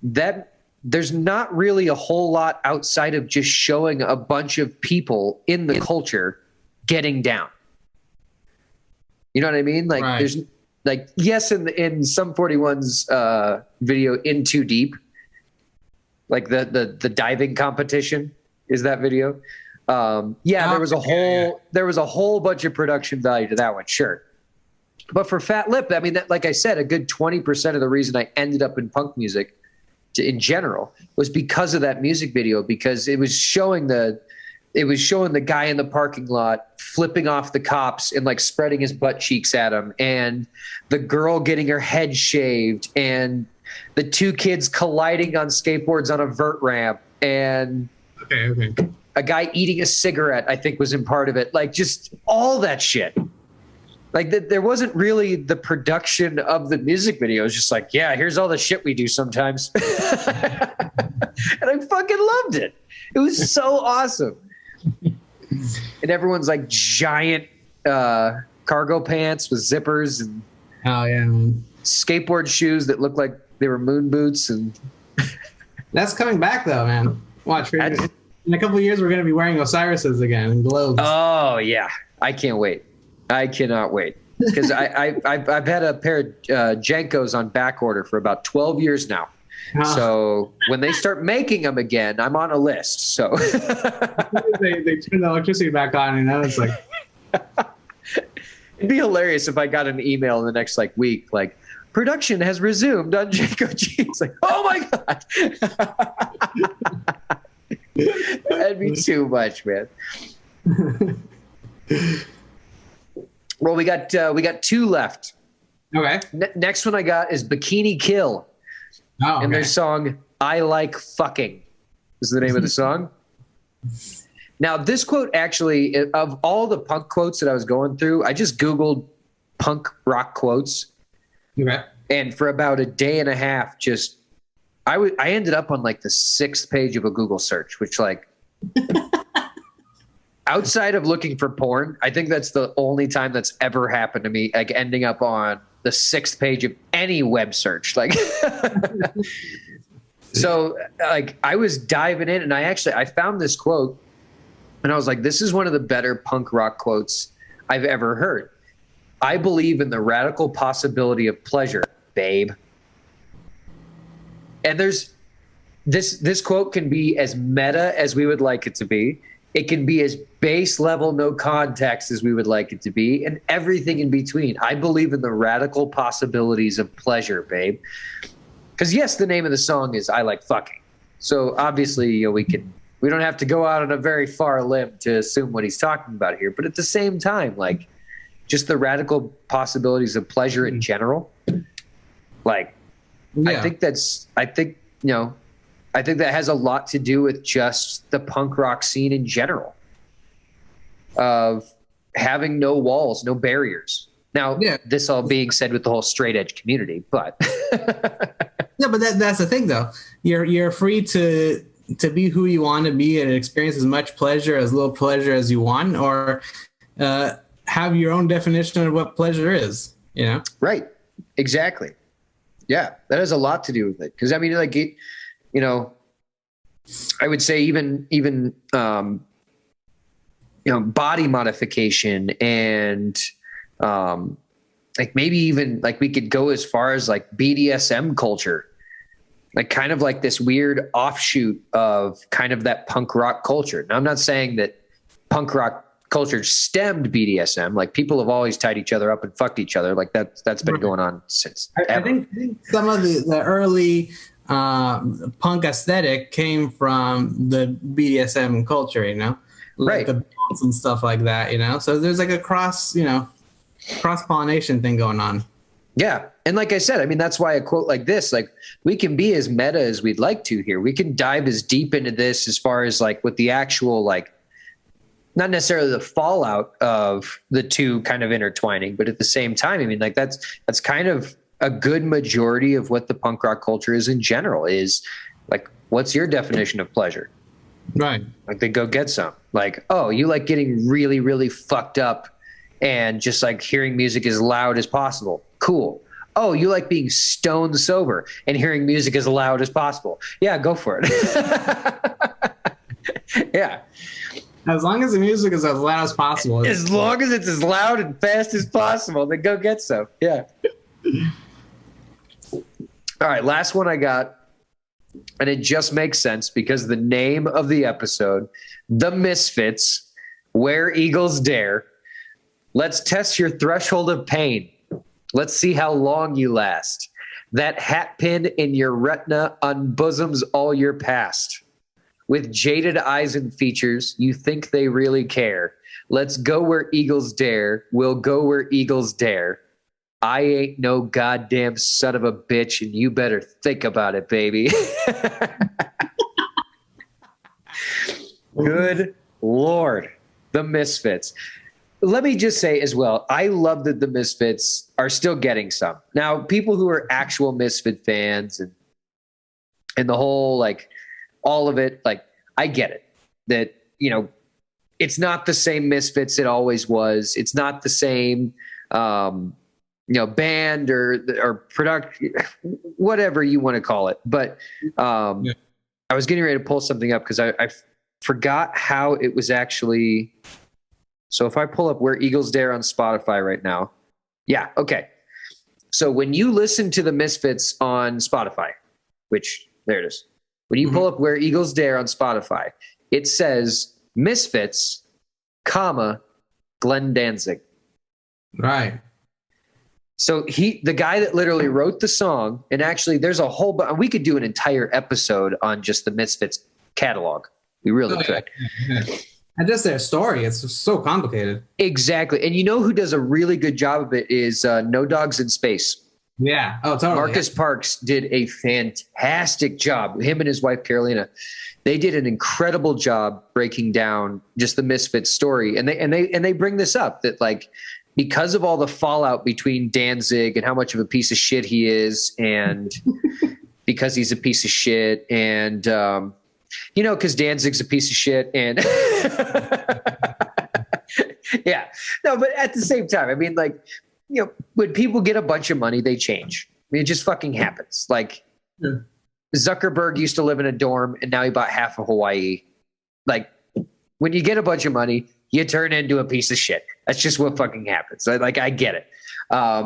S1: That there's not really a whole lot outside of just showing a bunch of people in the culture getting down. You know what I mean? Like, right. There's like, yes, in Sum 41's video, In Too Deep, like the diving competition is that video. There was a whole bunch of production value to that one, sure. But for Fat Lip, I mean, that, like I said, a good 20% of the reason I ended up in punk music in general was because of that music video, because it was showing the guy in the parking lot flipping off the cops and like spreading his butt cheeks at him, and the girl getting her head shaved, and the two kids colliding on skateboards on a vert ramp, and a guy eating a cigarette, I think, was in part of it. Like, just all that shit. Like, there wasn't really the production of the music video. It was just like, yeah, here's all the shit we do sometimes. And I fucking loved it. It was so awesome. And everyone's like giant cargo pants with zippers and skateboard shoes that look like they were moon boots. And
S2: that's coming back though, man. Watch. In a couple of years, we're going to be wearing Osiris's again and globes.
S1: Oh yeah, I can't wait. I cannot wait, because I've had a pair of Jenkos on back order for about 12 years now. So when they start making them again, I'm on a list. So
S2: they turn the electricity back on, it's like,
S1: it'd be hilarious if I got an email in the next like week, like, production has resumed on Jenko jeans. Like, oh my god, that'd be too much, man. Well, we got two left.
S2: Okay.
S1: Next one I got is Bikini Kill.
S2: Oh, okay.
S1: And their song, I Like Fucking, is the name of the song. Now, this quote, actually, of all the punk quotes that I was going through, I just Googled punk rock quotes.
S2: Okay.
S1: And for about a day and a half, just I ended up on like the 6th page of a Google search, which like outside of looking for porn, I think that's the only time that's ever happened to me, like ending up on the 6th page of any web search. Like, so like I was diving in and I found this quote and I was like, this is one of the better punk rock quotes I've ever heard. I believe in the radical possibility of pleasure, babe. And there's this quote can be as meta as we would like it to be. It can be as base level, no context as we would like it to be, and everything in between. I believe in the radical possibilities of pleasure, babe. Because yes, the name of the song is "I Like Fucking." So obviously, we don't have to go out on a very far limb to assume what he's talking about here. But at the same time, like just the radical possibilities of pleasure in general, like. Yeah. I think that has a lot to do with just the punk rock scene in general, of having no walls, no barriers. Now, this all being said with the whole straight edge community, but
S2: no, but that's the thing though. You're free to be who you want to be and experience as much pleasure, as little pleasure as you want, or have your own definition of what pleasure is.
S1: Right? Exactly. Yeah, that has a lot to do with it. Because I mean, like, I would say even body modification and like maybe even like we could go as far as like BDSM culture, like kind of like this weird offshoot of kind of that punk rock culture. Now, I'm not saying that punk rock culture stemmed BDSM. Like people have always tied each other up and fucked each other. Like that's been going on since
S2: I think some of the early punk aesthetic came from the BDSM culture, like
S1: right?
S2: The belts and stuff like that, So there's like a cross pollination thing going on.
S1: Yeah, and like I said, I mean that's why a quote like this, like we can be as meta as we'd like to here. We can dive as deep into this as far as like with the actual like. Not necessarily the fallout of the two kind of intertwining, but at the same time, I mean, like that's kind of a good majority of what the punk rock culture is in general is like, what's your definition of pleasure?
S2: Right.
S1: Like they go get some like, oh, you like getting really, really fucked up and just like hearing music as loud as possible. Cool. Oh, you like being stone sober and hearing music as loud as possible. Yeah, go for it. Yeah.
S2: As long as the music is as loud as possible.
S1: As long as it's as loud and fast as possible, then go get some. Yeah. All right, last one I got, and it just makes sense because the name of the episode, The Misfits, Where Eagles Dare. Let's test your threshold of pain. Let's see how long you last. That hat pin in your retina unbosoms all your past. With jaded eyes and features, you think they really care. Let's go where eagles dare. We'll go where eagles dare. I ain't no goddamn son of a bitch, and you better think about it, baby. Good Lord. The Misfits. Let me just say as well, I love that the Misfits are still getting some. Now, people who are actual Misfit fans and the whole, like, all of it, like, I get it. That, it's not the same Misfits it always was. It's not the same, band or product, whatever you want to call it. But I was getting ready to pull something up because I forgot how it was actually. So if I pull up Where Eagles Dare on Spotify right now. Yeah, okay. So when you listen to the Misfits on Spotify, which there it is. When you pull up Where Eagles Dare on Spotify, it says Misfits, Glenn Danzig.
S2: Right.
S1: So the guy that literally wrote the song, and actually there's a whole, we could do an entire episode on just the Misfits catalog. We really could.
S2: Yeah. And just their story, it's so complicated.
S1: Exactly. And you know who does a really good job of it is No Dogs in Space.
S2: Yeah. Oh, totally.
S1: Marcus Parks did a fantastic job. Him and his wife, Carolina, they did an incredible job breaking down just the Misfits story. And they bring this up that, like, because of all the fallout between Danzig and how much of a piece of shit he is, and because he's a piece of shit. And, because Danzig's a piece of shit. And yeah, no, but at the same time, I mean, like, when people get a bunch of money, they change. I mean, it just fucking happens. Like, Zuckerberg used to live in a dorm and now he bought half of Hawaii. Like, when you get a bunch of money, you turn into a piece of shit. That's just what fucking happens. Like, I get it.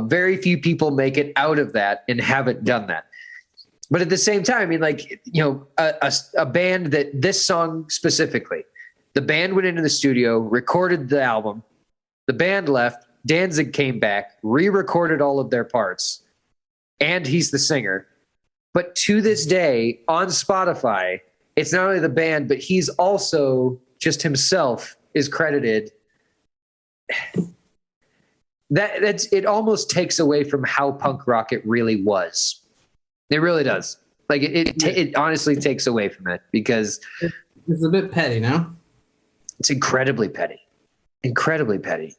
S1: Very few people make it out of that and haven't done that. But at the same time, I mean, like, a band that this song specifically, the band went into the studio, recorded the album, the band left, Danzig came back, re-recorded all of their parts, and he's the singer. But to this day, on Spotify, it's not only the band, but he's also just himself is credited. It almost takes away from how punk rock it really was. It really does. Like it honestly takes away from it because
S2: it's a bit petty, no?
S1: It's incredibly petty.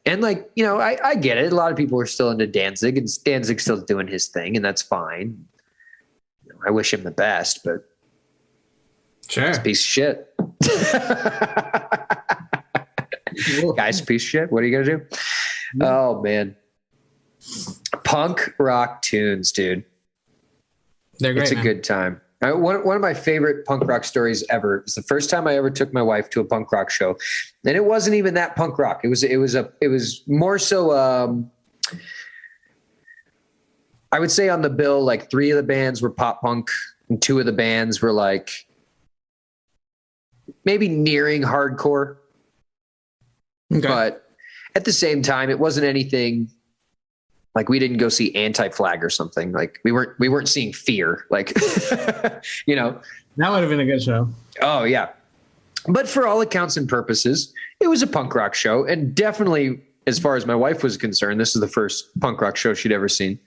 S1: And like, I get it. A lot of people are still into Danzig and Danzig's still doing his thing and that's fine. I wish him the best, but
S2: sure.
S1: It's a piece of shit. Guy's a piece of shit. What are you going to do? Oh man. Punk rock tunes, dude.
S2: They're great.
S1: It's a good time. One of my favorite punk rock stories ever is the first time I ever took my wife to a punk rock show. And it wasn't even that punk rock. It was more so, I would say on the bill, like 3 of the bands were pop punk and 2 of the bands were like maybe nearing hardcore. Okay. But at the same time, it wasn't anything like we didn't go see Anti-Flag or something. Like we weren't seeing Fear. Like,
S2: that would have been a good show.
S1: Oh yeah. But for all accounts and purposes, it was a punk rock show. And definitely as far as my wife was concerned, this is the first punk rock show she'd ever seen.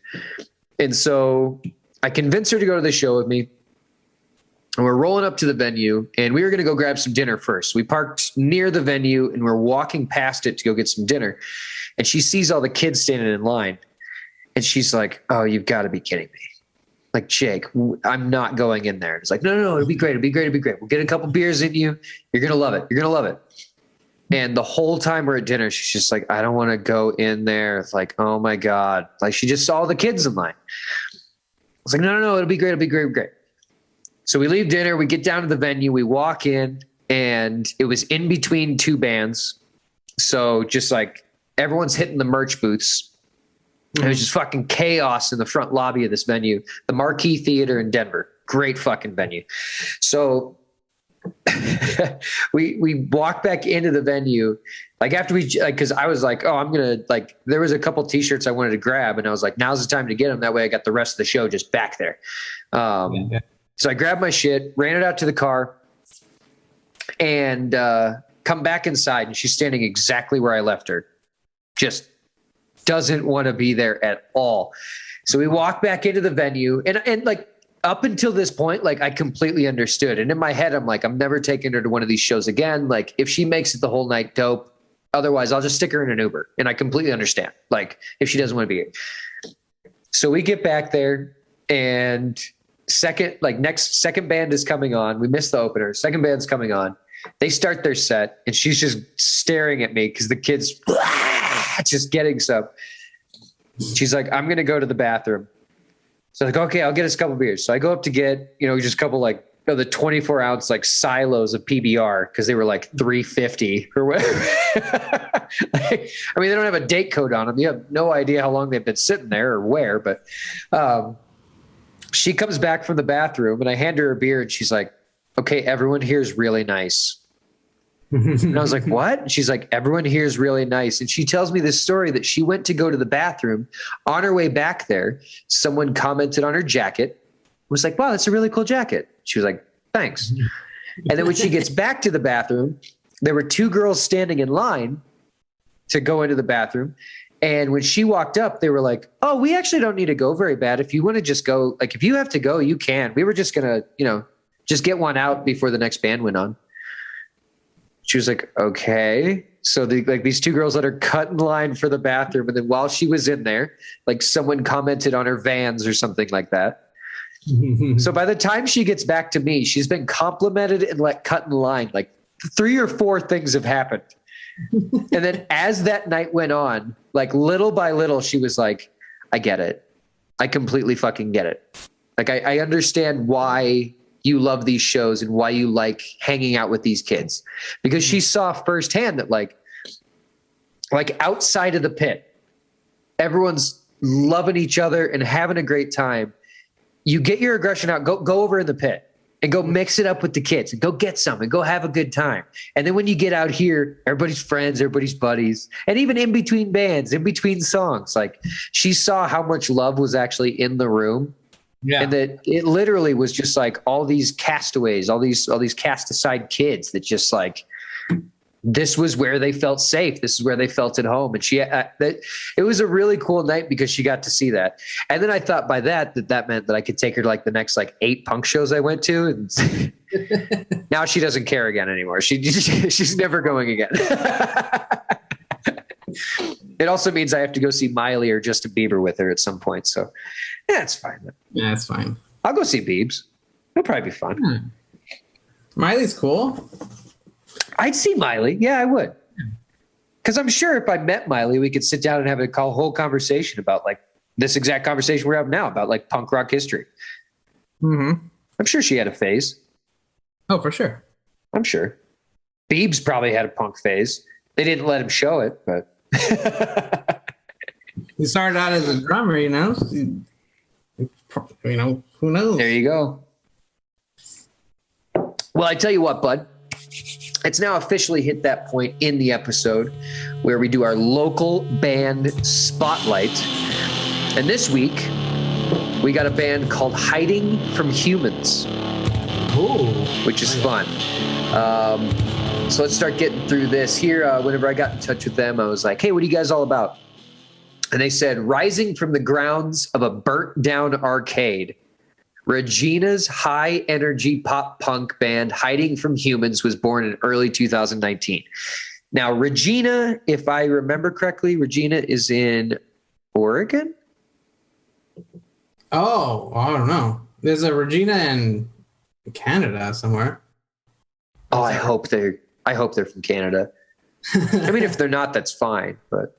S1: And so I convinced her to go to the show with me. And we're rolling up to the venue and we were going to go grab some dinner first. We parked near the venue and we're walking past it to go get some dinner. And she sees all the kids standing in line. And she's like, "Oh, you've got to be kidding me. Like, Jake, I'm not going in there." And it's like, no, it'll be great. It'll be great. It'll be great. We'll get a couple beers in you. You're going to love it. You're going to love it. And the whole time we're at dinner, she's just like, "I don't want to go in there." It's like, oh my God. Like she just saw all the kids in line. I was like, no, it'll be great. It'll be great. It'll be great. So we leave dinner, we get down to the venue, we walk in, and it was in between 2 bands. So just like everyone's hitting the merch booths. It was just fucking chaos in the front lobby of this venue, the Marquee Theater in Denver. Great fucking venue. So we walk back into the venue, like after because I was like, oh, I'm going to like, there was a couple t-shirts I wanted to grab. And I was like, now's the time to get them. That way I got the rest of the show just back there. So I grabbed my shit, ran it out to the car, and come back inside. And she's standing exactly where I left her. Just doesn't want to be there at all. So we walk back into the venue. And like up until this point, like I completely understood. And in my head, I'm like, I'm never taking her to one of these shows again. Like if she makes it the whole night, dope. Otherwise, I'll just stick her in an Uber. And I completely understand. Like if she doesn't want to be here. So we get back there and second band is coming on. We missed the opener. Second band's coming on. They start their set and she's just staring at me because the kid's just getting some. She's like, "I'm going to go to the bathroom." So like, okay, I'll get us a couple beers. So I go up to get, just a couple like the 24 ounce like silos of PBR because they were like $3.50 or whatever. I mean, they don't have a date code on them. You have no idea how long they've been sitting there or where, but she comes back from the bathroom and I hand her a beer and she's like, "Okay, everyone here is really nice." And I was like, "What?" And she's like, "Everyone here is really nice." And she tells me this story that she went to go to the bathroom. On her way back there, someone commented on her jacket. Was like, "Wow, that's a really cool jacket." She was like, "Thanks." And then when she gets back to the bathroom, there were 2 girls standing in line to go into the bathroom. And when she walked up, they were like, "Oh, we actually don't need to go very bad. If you want to just go, like if you have to go, you can. We were just going to, just get one out before the next band went on." She was like, "Okay." So these 2 girls let her cut in line for the bathroom. And then while she was in there, like someone commented on her Vans or something like that. So by the time she gets back to me, she's been complimented and let cut in line. Like 3 or 4 things have happened. And then as that night went on, like little by little, she was like, I get it. I completely fucking get it. Like I understand why you love these shows and why you like hanging out with these kids, because she saw firsthand that like outside of the pit, everyone's loving each other and having a great time. You get your aggression out, go over in the pit and go mix it up with the kids and go get some and go have a good time. And then when you get out here, everybody's friends, everybody's buddies, and even in between bands, in between songs, like she saw how much love was actually in the room. Yeah. And that it literally was just like all these castaways, all these cast aside kids that just like, this was where they felt safe. This is where they felt at home. And it was a really cool night because she got to see that. And then I thought by that meant that I could take her to like the next like 8 punk shows I went to. And now she doesn't care again anymore. She's never going again. It also means I have to go see Miley or Justin Bieber with her at some point. So yeah, it's fine.
S2: Yeah, it's fine.
S1: I'll go see Biebs. It'll probably be fun.
S2: Miley's cool.
S1: I'd see Miley. Yeah, I would. Because I'm sure if I met Miley, we could sit down and have a whole conversation about like this exact conversation we're having now about like punk rock history.
S2: Mm-hmm.
S1: I'm sure she had a phase.
S2: Oh, for sure.
S1: I'm sure. Biebs probably had a punk phase. They didn't let him show it, but
S2: he started out as a drummer, you know, who knows?
S1: There you go. Well, I tell you what, bud, it's now officially hit that point in the episode where we do our local band spotlight. And this week we got a band called Hiding from Humans.
S2: Ooh,
S1: which is fun. So let's start getting through this here. Whenever I got in touch with them, I was like, hey, what are you guys all about? And they said, rising from the grounds of a burnt down arcade, Regina's high energy pop punk band Hiding from Humans was born in early 2019. Now, Regina, if I remember correctly, Regina is in Oregon.
S2: Oh, I don't know. There's a Regina in Canada somewhere.
S1: Oh, I hope they're from Canada. I mean, if they're not, that's fine. But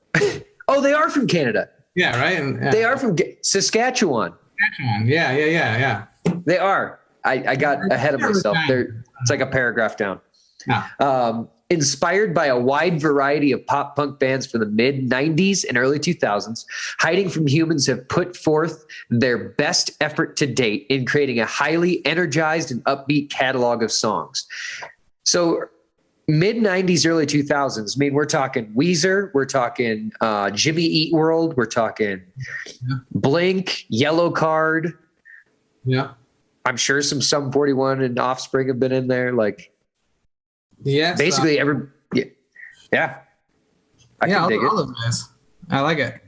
S1: oh, they are from Canada.
S2: Yeah, right. Yeah.
S1: They are from Saskatchewan.
S2: Saskatchewan. Yeah.
S1: They are. I got ahead of myself. It's like a paragraph down.
S2: Yeah.
S1: Inspired by a wide variety of pop punk bands from the mid 90s and early 2000s, Hiding from Humans have put forth their best effort to date in creating a highly energized and upbeat catalog of songs. So mid 90s, early 2000s, I mean, we're talking Weezer, we're talking Jimmy Eat World, we're talking Blink, Yellow Card.
S2: Yeah.
S1: I'm sure some Sum 41 and Offspring have been in there. Like,
S2: yes,
S1: basically yeah. I can dig
S2: all of this. I like it.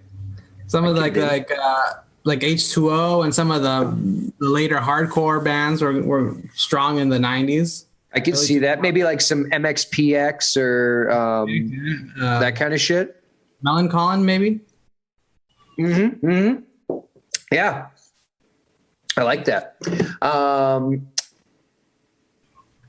S2: Some of like H2O and some of the later hardcore bands were strong in the 90s.
S1: I could see that. Maybe like some MXPX or that kind of shit.
S2: Melancholy, maybe.
S1: Yeah. I like that.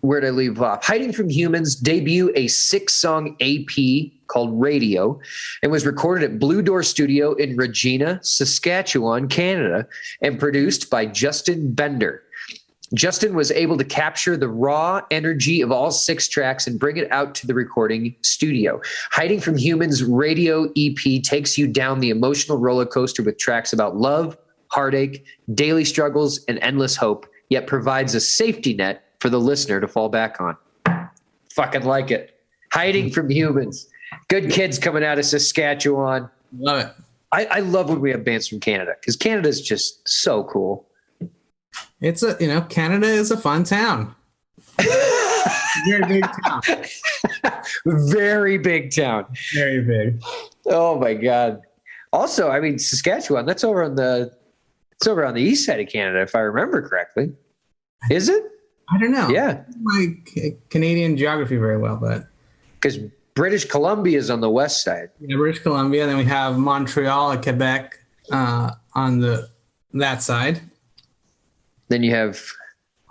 S1: Where'd I leave off? Hiding from Humans debut a 6-song AP called Radio and was recorded at Blue Door Studio in Regina, Saskatchewan, Canada, and produced by Justin Bender. Justin was able to capture the raw energy of all 6 tracks and bring it out to the recording studio. Hiding from Humans Radio EP takes you down the emotional roller coaster with tracks about love, heartache, daily struggles, and endless hope, yet provides a safety net for the listener to fall back on. Fucking like it. Hiding from Humans. Good kids coming out of Saskatchewan.
S2: Love it.
S1: I love when we have bands from Canada because Canada is just so cool.
S2: It's Canada is a fun town. Very big town.
S1: Very big town.
S2: Very big.
S1: Oh my God. Also, I mean, Saskatchewan, that's over on the east side of Canada, if I remember correctly. Is it?
S2: I don't know.
S1: Yeah.
S2: My Canadian geography very well, but
S1: because British Columbia is on the west side.
S2: Yeah, British Columbia. Then we have Montreal and Quebec on that side.
S1: Then you have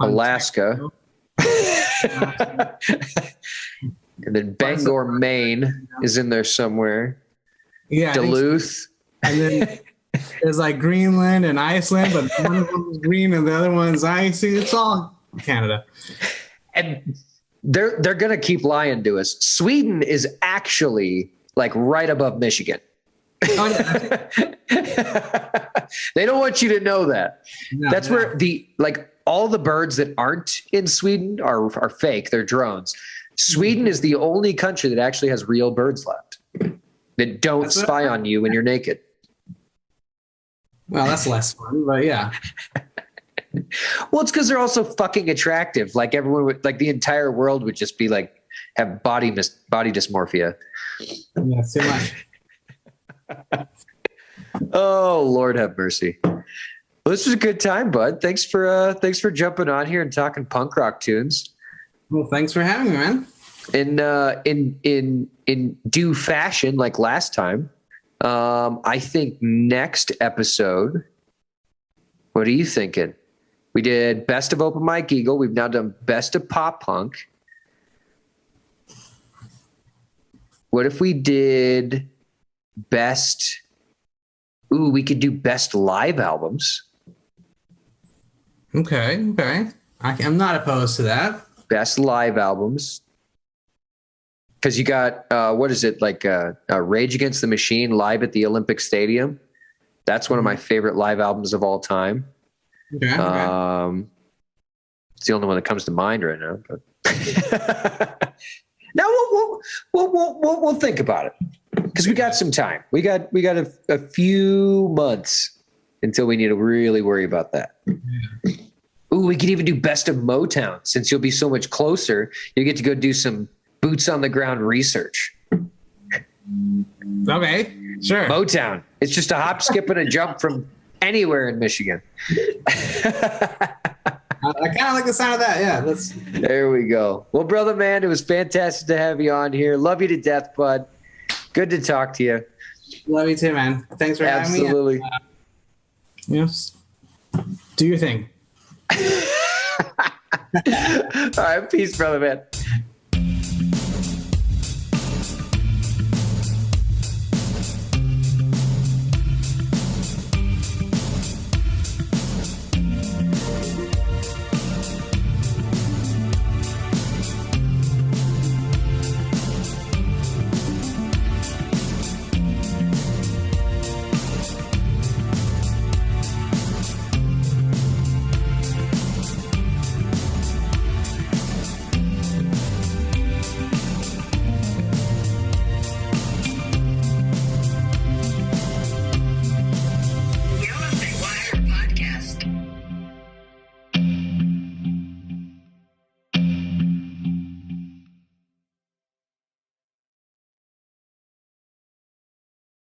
S1: Alaska. And then Bangor, Maine is in there somewhere.
S2: Yeah.
S1: Duluth.
S2: And then there's like Greenland and Iceland, but one of them is green and the other one's icy. It's all Canada.
S1: And they're going to keep lying to us. Sweden is actually like right above Michigan.
S2: Oh, yeah.
S1: They don't want you to know that.
S2: No,
S1: That's where all the birds that aren't in Sweden are fake. They're drones. Sweden is the only country that actually has real birds left that don't spy on you when you're naked.
S2: Well, that's less fun, but yeah.
S1: Well, it's because they're also fucking attractive. Like everyone would, like the entire world would just be like, have body dysmorphia.
S2: Yeah, too much.
S1: Oh, Lord have mercy. Well, this was a good time, bud. Thanks for jumping on here and talking punk rock tunes.
S2: Well, thanks for having me, man.
S1: In due fashion, like last time, I think next episode, what are you thinking? We did Best of Open Mike Eagle. We've now done Best of Pop Punk. What if we did Best... Ooh, we could do Best Live Albums.
S2: Okay. I'm not opposed to that.
S1: Best Live Albums. Because you got, what is it, like Rage Against the Machine live at the Olympic Stadium. That's one of my favorite live albums of all time.
S2: Okay.
S1: It's the only one that comes to mind right now. But now we'll think about it because we got some time. We got a few months until we need to really worry about that. Ooh, we could even do Best of Motown since you'll be so much closer. You get to go do some boots on the ground research.
S2: Okay, sure.
S1: Motown. It's just a hop, skip, and a jump from anywhere in Michigan.
S2: I kind of like the sound of that. Yeah,
S1: There we go. Well, brother, man, it was fantastic to have you on here. Love you to death, bud. Good to talk to you.
S2: Love you too, man. Thanks for having me.
S1: Absolutely.
S2: Yes. Do your thing.
S1: All right, peace, brother, man.